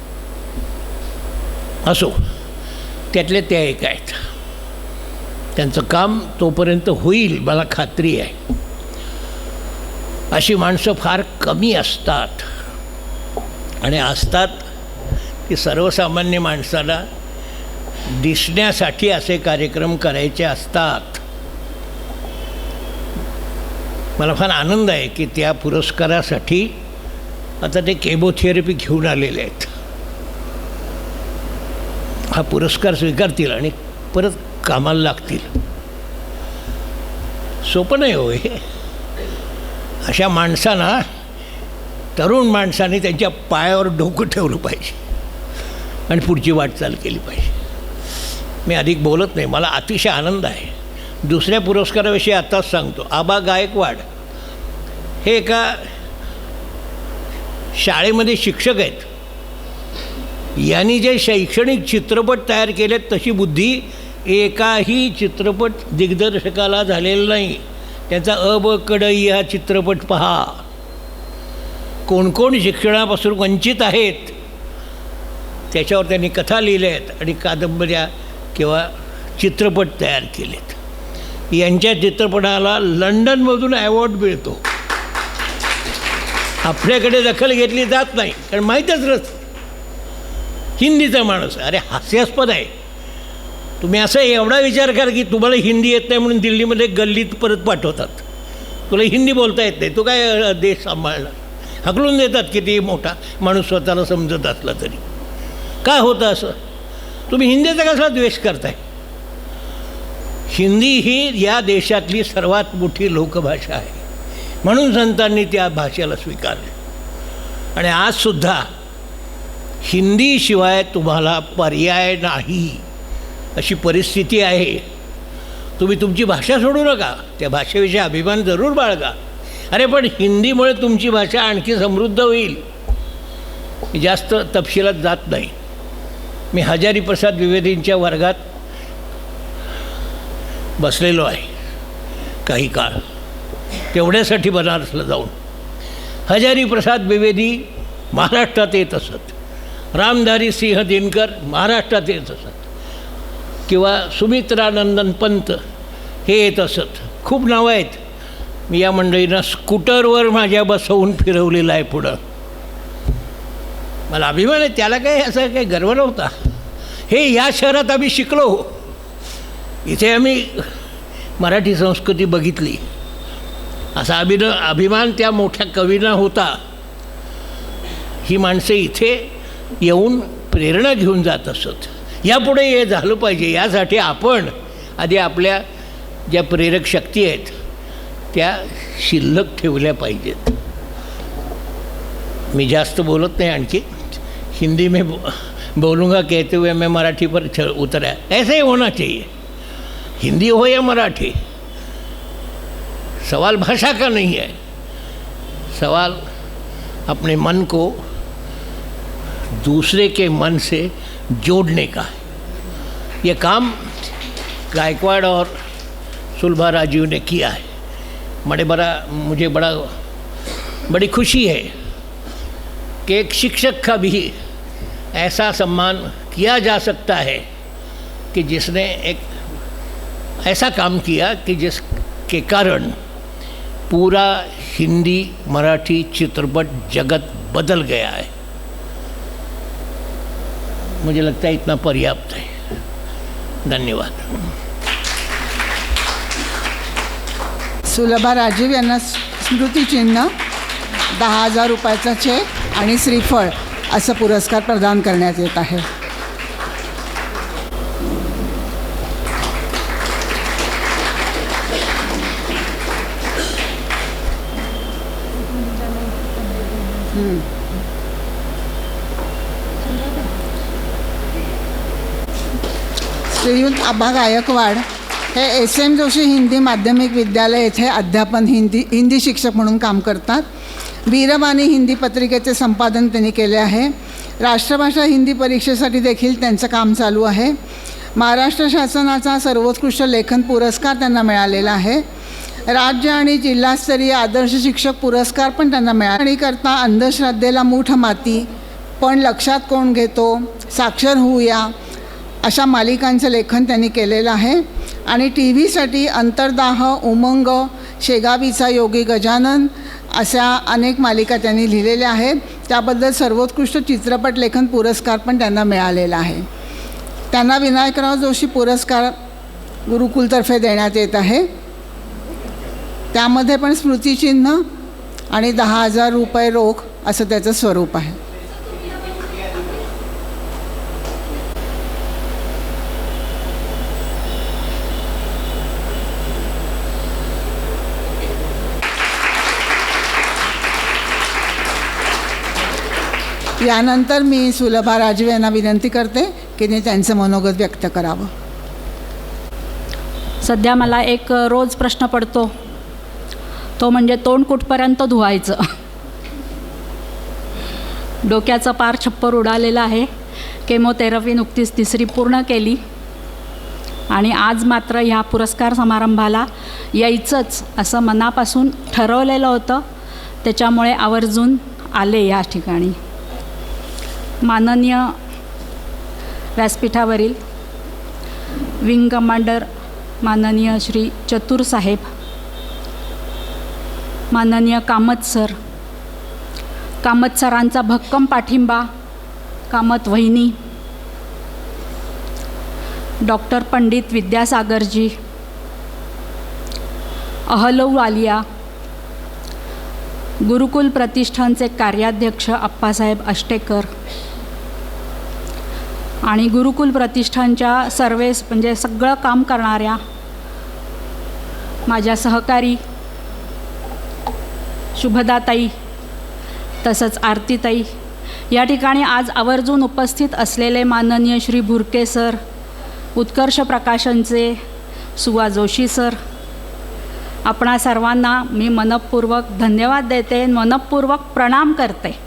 असो, त्यातले त्या एक आहेत. त्यांचं काम तोपर्यंत होईल मला खात्री आहे. अशी माणसं फार कमी असतात आणि असतात की सर्वसामान्य माणसाला दिसण्यासाठी असे कार्यक्रम करायचे असतात. मला फार आनंद आहे की त्या पुरस्कारासाठी आता ते केमोथेरपी घेऊन आलेले आहेत. हा पुरस्कार स्वीकारतील आणि परत कामाला लागतील. सोपं नाही हो हे. अशा माणसांना, तरुण माणसाने त्यांच्या पायावर डोकं ठेवलं पाहिजे आणि पुढची वाटचाल केली पाहिजे. मी अधिक बोलत नाही. मला अतिशय आनंद आहे. दुसऱ्या पुरस्काराविषयी आताच सांगतो. आबा गायकवाड हे एका शाळेमध्ये शिक्षक आहेत. यांनी जे शैक्षणिक चित्रपट तयार केलेत तशी बुद्धी एकाही चित्रपट दिग्दर्शकाला झालेला नाही. त्यांचा अब कडई हा चित्रपट पहा. कोण कोण शिक्षणापासून वंचित आहेत त्याच्यावर त्यांनी कथा लिहिल्या आहेत आणि कादंबऱ्या किंवा चित्रपट तयार केलेत. यांच्या चित्रपटाला लंडनमधून ॲवॉर्ड मिळतो. आपल्याकडे दखल घेतली जात नाही कारण माहीतच नसतं. हिंदीचा माणूस, अरे हास्यास्पद आहे. तुम्ही असं एवढा विचार करा की तुम्हाला हिंदी येत नाही म्हणून दिल्लीमध्ये गल्लीत परत पाठवतात. तुला हिंदी बोलता येत नाही, तू काय देश सांभाळणार. हकलून देतात किती मोठा माणूस स्वतःला समजत असला तरी. काय होतं असं? तुम्ही हिंदीचा कसा द्वेष करताय? हिंदी ही या देशातली सर्वात मोठी लोकभाषा आहे म्हणून संतांनी त्या भाषेला स्वीकारले. आणि आजसुद्धा हिंदीशिवाय तुम्हाला पर्याय नाही अशी परिस्थिती आहे. तुम्ही तुमची भाषा सोडू नका, त्या भाषेविषयी अभिमान जरूर बाळगा. अरे पण हिंदीमुळे तुमची भाषा आणखी समृद्ध होईल. जास्त तपशिलात जात नाही. मी हजारी प्रसाद द्विवेदींच्या वर्गात बसलेलो आहे काही काळ, तेवढ्यासाठी बनारसला जाऊन. हजारी प्रसाद द्विवेदी महाराष्ट्रात येत असत. रामधारी सिंह दिनकर महाराष्ट्रात येत असत. किंवा सुमित्रानंदन पंत हे येत असत. खूप नावं आहेत. मी या मंडळींना स्कूटरवर माझ्या बसवून फिरवलेलं आहे पुढं. मला अभिमान आहे. त्याला काही असं काही गर्व नव्हता. हे या शहरात आम्ही शिकलो. इथे आम्ही मराठी संस्कृती बघितली. असा अभिमान त्या मोठ्या कवींना होता. ही माणसं इथे येऊन प्रेरणा घेऊन जात असत. यापुढे हे झालं पाहिजे. यासाठी आपण आधी आपल्या ज्या प्रेरक शक्ती आहेत त्या शिल्लक ठेवल्या पाहिजेत. मी जास्त बोलत नाही आणखी. हिंदी में बोलूँगा कहते हुए मैं मराठी पर उतरा. ऐसे ही होना चाहिए. हिंदी हो या मराठी, सवाल भाषा का नहीं है. सवाल अपने मन को दूसरे के मन से जोड़ने का है. ये काम गायकवाड़ और सुलभा राजीव ने किया है. मुझे बड़ी खुशी है कि एक शिक्षक का भी ऐसा सम्मान किया जा सकता है कि जिसने एक ऐसा काम किया कि जिसके कारण पूरा हिंदी मराठी चित्रपट जगत बदल गया है। मुझे लगता है इतना पर्याप्त है। धन्यवाद। सुलभा राजीव यांना स्मृतिचिन्ह, 10,000 रुपयाचा चेक आणि श्रीफळ असा पुरस्कार प्रदान करण्यात येत आहे. श्रीयुत आबा गायकवाड हे SM जोशी हिंदी माध्यमिक विद्यालय येथे अध्यापन हिंदी शिक्षक म्हणून काम करतात. वीरवाणी हिंदी पत्रिकेचे संपादन त्यांनी केले आहे. राष्ट्रभाषा हिंदी परीक्षेसाठी देखील त्यांचं काम चालू आहे. महाराष्ट्र शासनाचा सर्वोत्कृष्ट लेखन पुरस्कार त्यांना मिळालेला आहे. राज्य आणि जिल्हास्तरीय आदर्श शिक्षक पुरस्कार पण त्यांना मिळाला. आणि करता अंधश्रद्धेला मूठ माती, पण लक्षात कोण घेतो, साक्षर होऊया अशा मालिकांचं लेखन त्यांनी केलेलं आहे. आणि TV साठी अंतर्दाह, उमंग, शेगावीचा योगी गजानन अशा अनेक मालिका त्यांनी लिहिलेल्या आहेत. त्याबद्दल सर्वोत्कृष्ट चित्रपट लेखन पुरस्कार पण त्यांना मिळालेला आहे. त्यांना विनायकराव जोशी पुरस्कार गुरुकुलतर्फे देण्यात येत आहे. त्यामध्ये पण स्मृतिचिन्ह आणि 10,000 रुपये रोख असं त्याचं स्वरूप आहे. यानंतर मी सुलभा राजीव यांना विनंती करते की त्यांनी त्यांचं मनोगत व्यक्त करावं. सध्या मला एक रोज प्रश्न पडतो, तो म्हणजे तोंड कुठपर्यंत धुवायचं. डोक्याचं पार छप्पर उडालेलं आहे. केमोथेरपी नुकतीच 3री पूर्ण केली आणि आज मात्र ह्या पुरस्कार समारंभाला यायचंच असं मनापासून ठरवलेलं होतं. त्याच्यामुळे आवर्जून आले या ठिकाणी. माननीय व्यासपीठावरील विंग कमांडर माननीय श्री चतुर साहेब, माननीय कामत सरांचा भक्कम पाठिंबा, कामत वहिनी, डॉक्टर पंडित विद्यासागरजी, अहलौवालिया, गुरुकुल प्रतिष्ठानचे कार्याध्यक्ष अप्पासाहेब अष्टेकर आणि गुरुकुल प्रतिष्ठानच्या म्हणजे सगळं काम करणाऱ्या माझ्या सहकारी शुभदाताई तसंच आरतीताई, या ठिकाणी आज आवर्जून उपस्थित असलेले माननीय श्री भुरके सर, उत्कर्ष प्रकाशनचे सुवा जोशी सर, आपणा सर्वांना मी मनपूर्वक धन्यवाद देते, मनपूर्वक प्रणाम करते.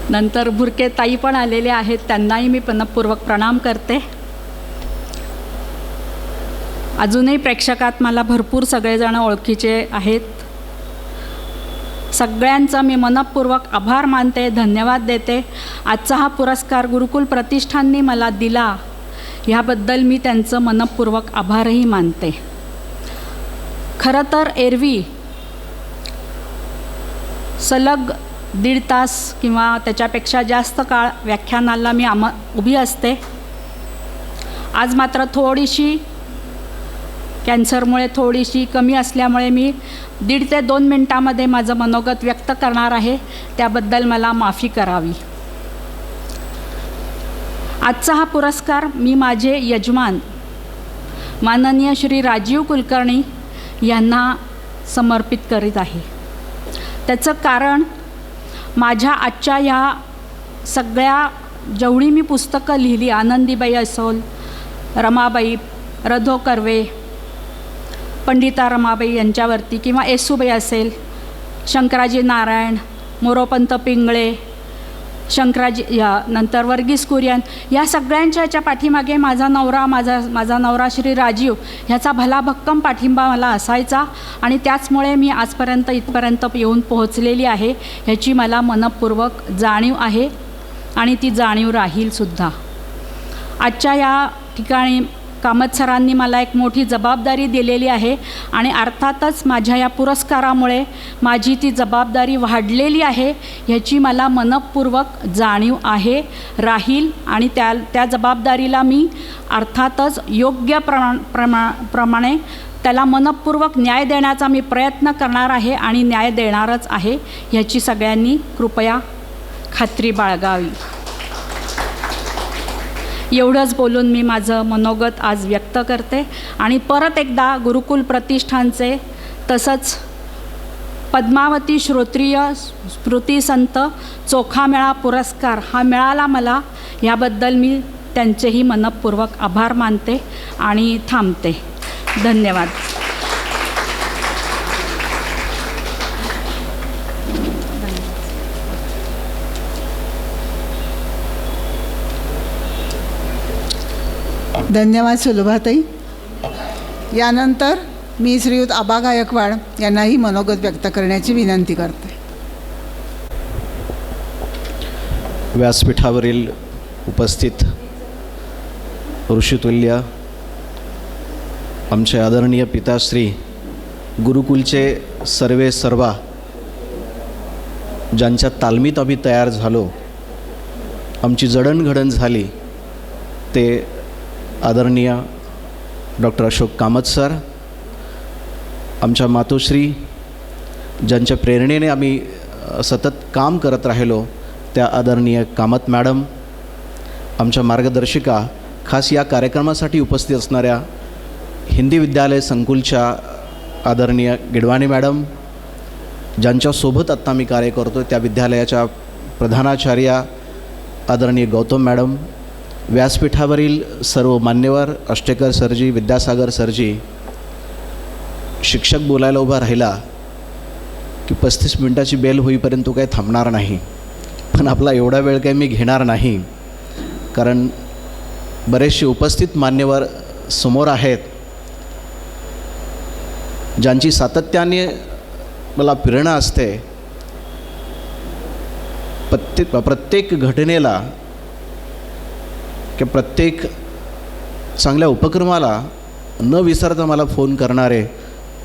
नंतर भुरके ताई पण आलेले आहेत, त्यांनाही मी मनपूर्वक प्रणाम करते. अजूनही प्रेक्षकात मला भरपूर सगळेजण ओळखीचे आहेत. सगळ्यांचा मी मनपूर्वक आभार मानते, धन्यवाद देते. आजचा हा पुरस्कार गुरुकुल प्रतिष्ठानने मला दिला ह्याबद्दल मी त्यांचं मनपूर्वक आभारही मानते. खरं तर एरवी सलग 1.5 तास किंवा त्याच्यापेक्षा जास्त काळ व्याख्यानाला मी उभी असते. आज मात्र थोडीशी कॅन्सरमुळे थोडीशी कमी असल्यामुळे मी 1.5 ते 2 मिनटामध्ये माझं मनोगत व्यक्त करणार आहे. त्याबद्दल मला माफी करावी. आजचा हा पुरस्कार मी माझे यजमान माननीय श्री राजीव कुलकर्णी यांना समर्पित करीत आहे. त्याचं कारण माझ्या आजच्या ह्या सगळ्या जेवढी मी पुस्तकं लिहिली, आनंदीबाई असोल, रमाबाई, रधो कर्वे, पंडिता रमाबाई यांच्यावरती, किंवा येसूबाई असेल, शंकराजी नारायण, मोरोपंत पिंगळे, शंकराजी, नंतर वर्गीस कुरियन, या सगळ्यांच्या ह्याच्या पाठीमागे माझा नवरा श्री राजीव ह्याचा भला भक्कम पाठिंबा मला असायचा आणि त्याचमुळे मी आजपर्यंत इथपर्यंत येऊन पोहोचलेली आहे. ह्याची मला मनपूर्वक जाणीव आहे. आणि ती जाणीव राहीलसुद्धा. आजच्या या ठिकाणी कामत सरांनी मला एक मोठी जबाबदारी दिलेली आहे आणि अर्थातच माझ्या या पुरस्कारामुळे माझी ती जबाबदारी वाढलेली आहे ह्याची मला मनःपूर्वक जाणीव आहे, राहील. आणि त्या जबाबदारीला मी अर्थातच योग्य प्रमाणे त्याला मनःपूर्वक न्याय देण्याचा मी प्रयत्न करणार आहे आणि न्याय देणारच आहे ह्याची सगळ्यांनी कृपया खात्री बाळगावी. एवढंच बोलून मी माझं मनोगत आज व्यक्त करते आणि परत एकदा गुरुकुल प्रतिष्ठानचे तसंच पद्मावती श्रोत्रिय स्मृतिसंत चोखामेळा पुरस्कार हा मिळाला मला, याबद्दल मी त्यांचेही मनःपूर्वक आभार मानते आणि थांबते. धन्यवाद. धन्यवाद सुलभाताई. यानंतर मी श्रीयुत आबा गायकवाड यांनाही मनोगत व्यक्त करण्याची विनंती करते. व्यासपीठावरील उपस्थित ऋषितुल्य आमचे आदरणीय पिताश्री, गुरुकुलचे सर्वे सर्वा, ज्यांच्या तालमीत आम्ही तयार झालो, आमची जडणघडण झाली, ते आदरणीय डॉक्टर अशोक कामत सर, आमच्या मातोश्री, ज्यांच्या प्रेरणेने आम्ही सतत काम करत राहिलो, त्या आदरणीय कामत मॅडम, आमच्या मार्गदर्शिका, खास या कार्यक्रमासाठी उपस्थित असणाऱ्या हिंदी विद्यालय संकुलच्या आदरणीय गिडवाणी मॅडम, ज्यांच्यासोबत आत्ता मी कार्य करतो, त्या विद्यालयाच्या प्रधानाचार्या आदरणीय गौतम मॅडम, व्यासपीठावरील सर्व मान्यवर, अष्टेकर सरजी, विद्यासागर सरजी. शिक्षक बोलायला उभा राहिला की 35 मिनटाची बेल होईपर्यंत तो काही थांबणार नाही, पण आपला एवढा वेळ काही मी घेणार नाही, कारण बरेचसे उपस्थित मान्यवर समोर आहेत, ज्यांची सातत्याने मला प्रेरणा असते. प्रत्येक घटनेला किंवा प्रत्येक चांगल्या उपक्रमाला न विसरता मला फोन करणारे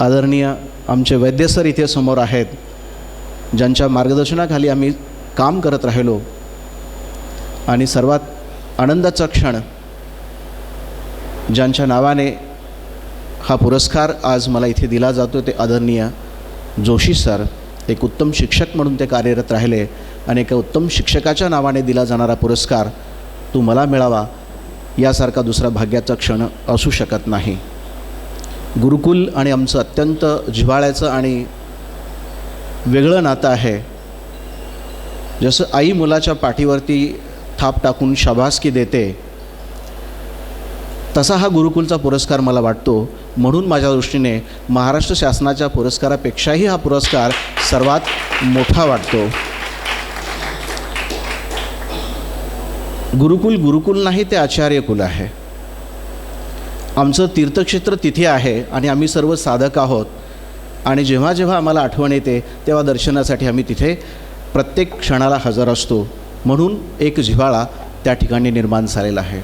आदरणीय आमचे वैद्य सर इथे समोर आहेत, ज्यांच्या मार्गदर्शनाखाली आम्ही काम करत राहिलो. आणि सर्वात आनंदाचा क्षण, ज्यांच्या नावाने हा पुरस्कार आज मला इथे दिला जातो, ते आदरणीय जोशी सर. एक उत्तम शिक्षक म्हणून ते कार्यरत राहिले आणि एका उत्तम शिक्षकाच्या नावाने दिला जाणारा पुरस्कार तो मला मिळावा, यासारखा दुसरा भाग्याचा क्षण असू शकत नाही. गुरुकुल आणि आमचं अत्यंत जिव्हाळ्याचं आणि वेगळं नातं आहे. जसं आई मुलाच्या पाठीवरती थाप टाकून शाबासकी देते, तसा हा गुरुकुलचा पुरस्कार मला वाटतो. म्हणून माझ्या दृष्टीने महाराष्ट्र शासनाच्या पुरस्कारापेक्षाही हा पुरस्कार सर्वात मोठा वाटतो. गुरुकुल नाही, ते आचार्यकुल आहे. आमचं तीर्थक्षेत्र तिथे आहे आणि आम्ही सर्व साधक आहोत. आणि जेव्हा जेव्हा आम्हाला आठवण येते तेव्हा दर्शनासाठी आम्ही तिथे प्रत्येक क्षणाला हजर असतो. म्हणून एक जिव्हाळा त्या ठिकाणी निर्माण झालेला आहे.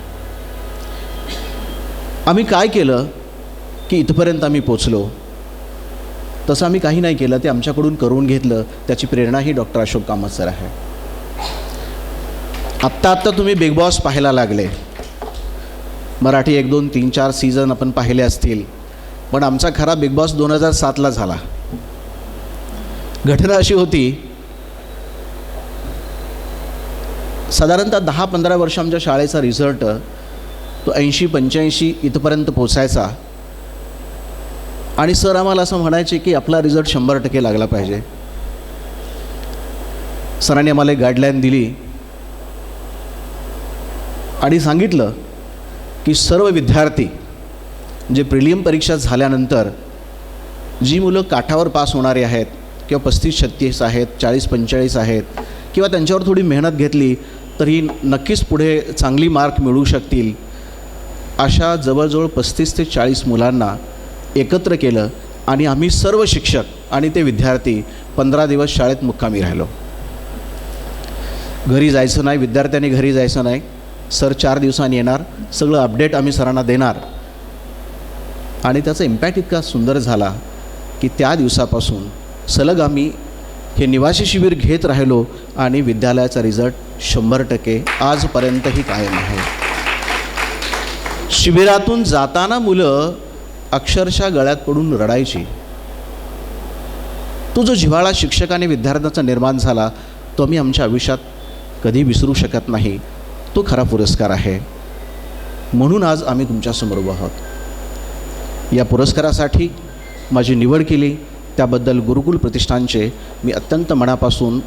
आम्ही काय केलं की इथपर्यंत आम्ही पोचलो? तसं आम्ही काही नाही केलं, ते आमच्याकडून करून घेतलं. त्याची प्रेरणा ही डॉक्टर अशोक कामत सर आहे. आत्ता तुम्ही बिग बॉस पाहायला लागले. मराठी 1, 2, 3, 4 सीझन आपण पाहिले असतील, पण आमचा खरा बिग बॉस 2007ला झाला. घटना अशी होती, साधारणतः 10-15 वर्ष आमच्या शाळेचा रिझल्ट तो 80-85 इथपर्यंत पोचायचा. आणि सर आम्हाला असं म्हणायचे की आपला रिझल्ट 100% लागला पाहिजे. सरांनी आम्हाला एक गाईडलाईन दिली आणि सांगितलं की सर्व विद्यार्थी जे प्रिलिम परीक्षा झाल्यानंतर जी मुलं काठावर पास होणारे आहेत किंवा 35-36 आहेत, 40-45 आहेत, किंवा त्यांच्यावर थोडी मेहनत घेतली तरी नक्कीच पुढे चांगली मार्क मिळू शकतील, अशा जवळजवळ 35 ते 40 मुलांना एकत्र केलं. आणि आम्ही सर्व शिक्षक आणि ते विद्यार्थी 15 दिवस शाळेत मुक्कामी राहिलो. घरी जायचं नाही, विद्यार्थ्यांनी घरी जायचं नाही. सर 4 दिवसांनी येणार, सगळं अपडेट आम्ही सरांना देणार. आणि त्याचा इम्पॅक्ट इतका सुंदर झाला की त्या दिवसापासून सलग आम्ही हे निवासी शिबिर घेत राहिलो आणि विद्यालयाचा रिझल्ट 100% आजपर्यंतही कायम आहे. शिबिरातून जाताना मुलं अक्षरशः गळ्यात पडून रडायची. तो जो जिव्हाळा शिक्षक आणि विद्यार्थ्यांचा निर्माण झाला तो आम्ही आमच्या आयुष्यात कधी विसरू शकत नाही. तो खरा पुरस्कार आहे. म्हणून आज आम्ही तुमच्यासमोर उभा आहोत. या पुरस्कारासाठी माझी निवड केली त्याबद्दल गुरुकुल प्रतिष्ठानचे मी अत्यंत मनापासून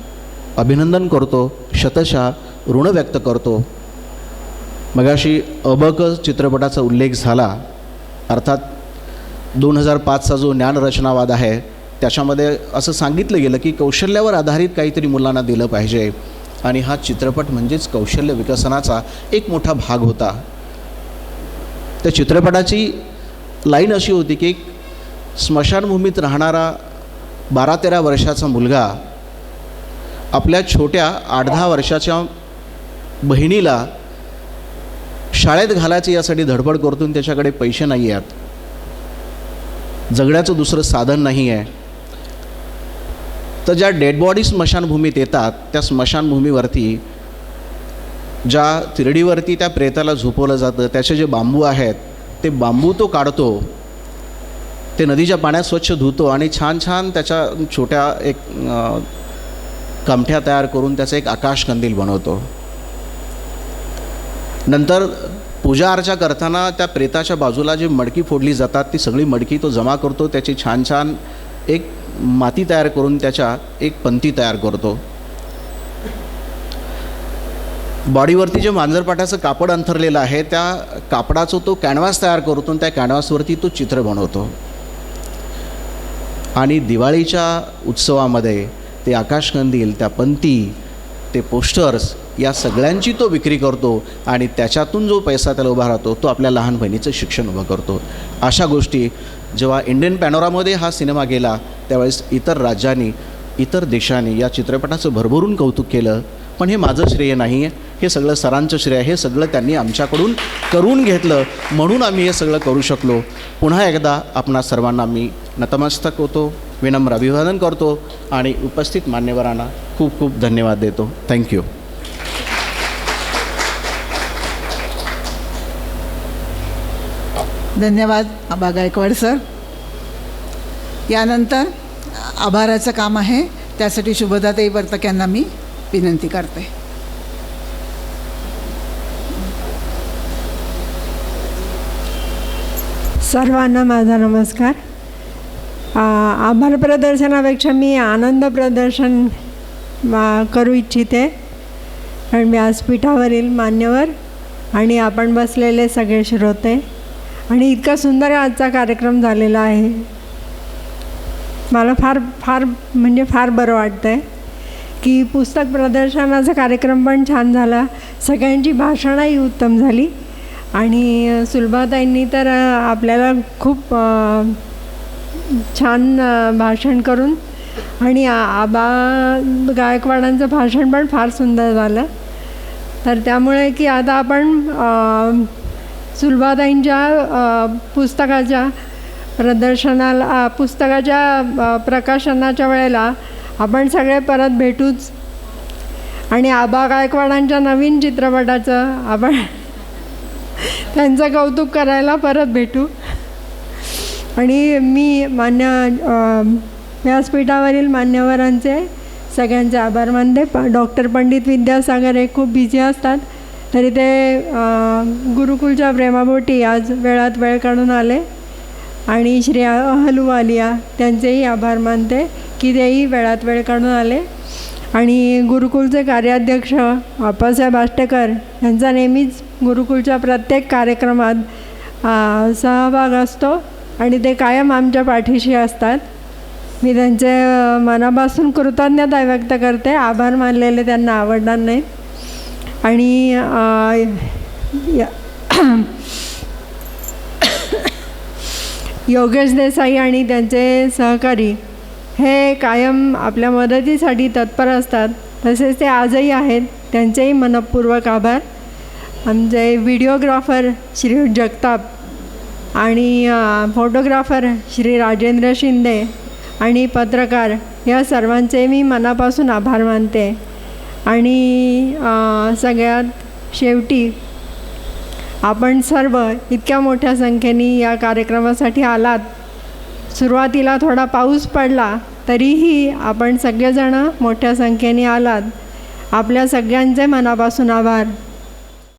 अभिनंदन करतो, शतशः ऋण व्यक्त करतो. मगाशी अबक चित्रपटाचा उल्लेख झाला. अर्थात 2005चा जो ज्ञानरचनावाद आहे त्याच्यामध्ये असं सांगितलं गेलं की कौशल्यावर आधारित काहीतरी मुलांना दिलं पाहिजे आणि हा चित्रपट म्हणजेच कौशल्य विकसनाचा एक मोठा भाग होता. त्या चित्रपटाची लाईन अशी होती की एक स्मशानभूमीत राहणारा 12-13 वर्षाचा मुलगा आपल्या छोट्या 8-10 वर्षाच्या बहिणीला शाळेत घालायचं यासाठी धडपड करतो आणि त्याच्याकडे पैसे नाही आहेत, जगण्याचं दुसरं साधन नाही आहे. तर ज्या डेड बॉडी स्मशानभूमीत येतात त्या स्मशानभूमीवरती ज्या तिरडीवरती त्या प्रेताला झोपवलं जातं त्याचे जे बांबू आहेत ते बांबू तो काढतो, ते नदीच्या पाण्यात स्वच्छ धुतो आणि छान छान त्याच्या छोट्या एक कामठ्या तयार करून त्याचं एक आकाशकंदील बनवतो. नंतर पूजा अर्चा करताना त्या प्रेताच्या बाजूला जी मडकी फोडली जातात ती सगळी मडकी तो जमा करतो, त्याची छान छान एक माती तयार करून त्याच्या एक पंथी तयार करतो. बॉडीवरती जे मांजरपाटाचं कापड अंथरलेलं आहे त्या कापडाचं तो कॅनव्हास तयार करतो आणि त्या कॅनव्हासवरती तो चित्र बनवतो. आणि दिवाळीच्या उत्सवामध्ये ते आकाशकंदील, त्या पंथी, ते पोस्टर्स या सगळ्यांची तो विक्री करतो आणि त्याच्यातून जो पैसा त्याला उभा राहतो तो आपल्या लहान बहिणीचं शिक्षण उभं करतो. अशा गोष्टी जेव्हा इंडियन पॅनोरामध्ये हा सिनेमा गेला त्यावेळेस इतर राज्यांनी, इतर देशांनी या चित्रपटाचं भरभरून कौतुक केलं. पण हे माझं श्रेय नाही आहे, हे सगळं सरांचं श्रेय आहे. हे सगळं त्यांनी आमच्याकडून करून घेतलं म्हणून आम्ही हे सगळं करू शकलो. पुन्हा एकदा आपणा सर्वांना मी नतमस्तक होतो, विनम्र अभिवादन करतो आणि उपस्थित मान्यवरांना खूप खूप धन्यवाद देतो. थँक्यू. धन्यवाद आबा गायकवाड सर. यानंतर आभाराचं काम आहे त्यासाठी शुभदाताई वर्तक यांना मी विनंती करते. सर्वांना माझा नमस्कार. आभार प्रदर्शनापेक्षा मी आनंद प्रदर्शन करू इच्छिते, कारण व्यासपीठावरील मान्यवर आणि आपण बसलेले सगळे श्रोते आणि इतका सुंदर आजचा कार्यक्रम झालेला आहे. मला फार बरं वाटतं आहे की पुस्तक प्रदर्शनाचा कार्यक्रम पण छान झाला, सगळ्यांची भाषणंही उत्तम झाली आणि सुलभाताईंनी तर आपल्याला खूप छान भाषण करून आणि आबा गायकवाडांचं भाषण पण फार सुंदर झालं. तर त्यामुळे की आता आपण सुलभाताईंच्या पुस्तकाच्या पुस्तकाच्या प्रकाशनाच्या वेळेला आपण सगळे परत भेटूच आणि आबा गायकवाडांच्या नवीन चित्रपटाचं आपण त्यांचं कौतुक करायला परत भेटू. आणि मी व्यासपीठावरील मान्यवरांचे सगळ्यांचे आभार मानते. डॉक्टर पंडित विद्यासागर हे खूप बिझी असतात तरी ते गुरुकुलच्या प्रेमापोटी आज वेळात वेळ काढून आले आणि श्री अहलुवालिया त्यांचेही आभार मानते की तेही वेळात वेळ काढून आले. आणि गुरुकुलचे कार्याध्यक्ष आप्पासाहेब आष्टेकर यांचा नेहमीच गुरुकुलच्या प्रत्येक कार्यक्रमात सहभाग असतो आणि ते कायम आमच्या पाठीशी असतात. मी त्यांचे मनापासून कृतज्ञता व्यक्त करते. आभार मानलेले त्यांना आवडणार नाही. आणि योगेश देसाई आणि त्यांचे सहकारी हे कायम आपल्या मदतीसाठी तत्पर असतात तसेच ते आजही आहेत, त्यांचेही मनपूर्वक आभार. आमचे व्हिडिओग्राफर श्री जगताप आणि फोटोग्राफर श्री राजेंद्र शिंदे आणि पत्रकार या सर्वांचे मी मनापासून आभार मानते. आणि सगळ्यात शेवटी आपण सर्व इतक्या मोठ्या संख्येने या कार्यक्रमासाठी आलात. सुरुवातीला थोडा पाऊस पडला तरीही आपण सगळेजण मोठ्या संख्येने आलात. आपल्या सगळ्यांचे मनापासून आभार.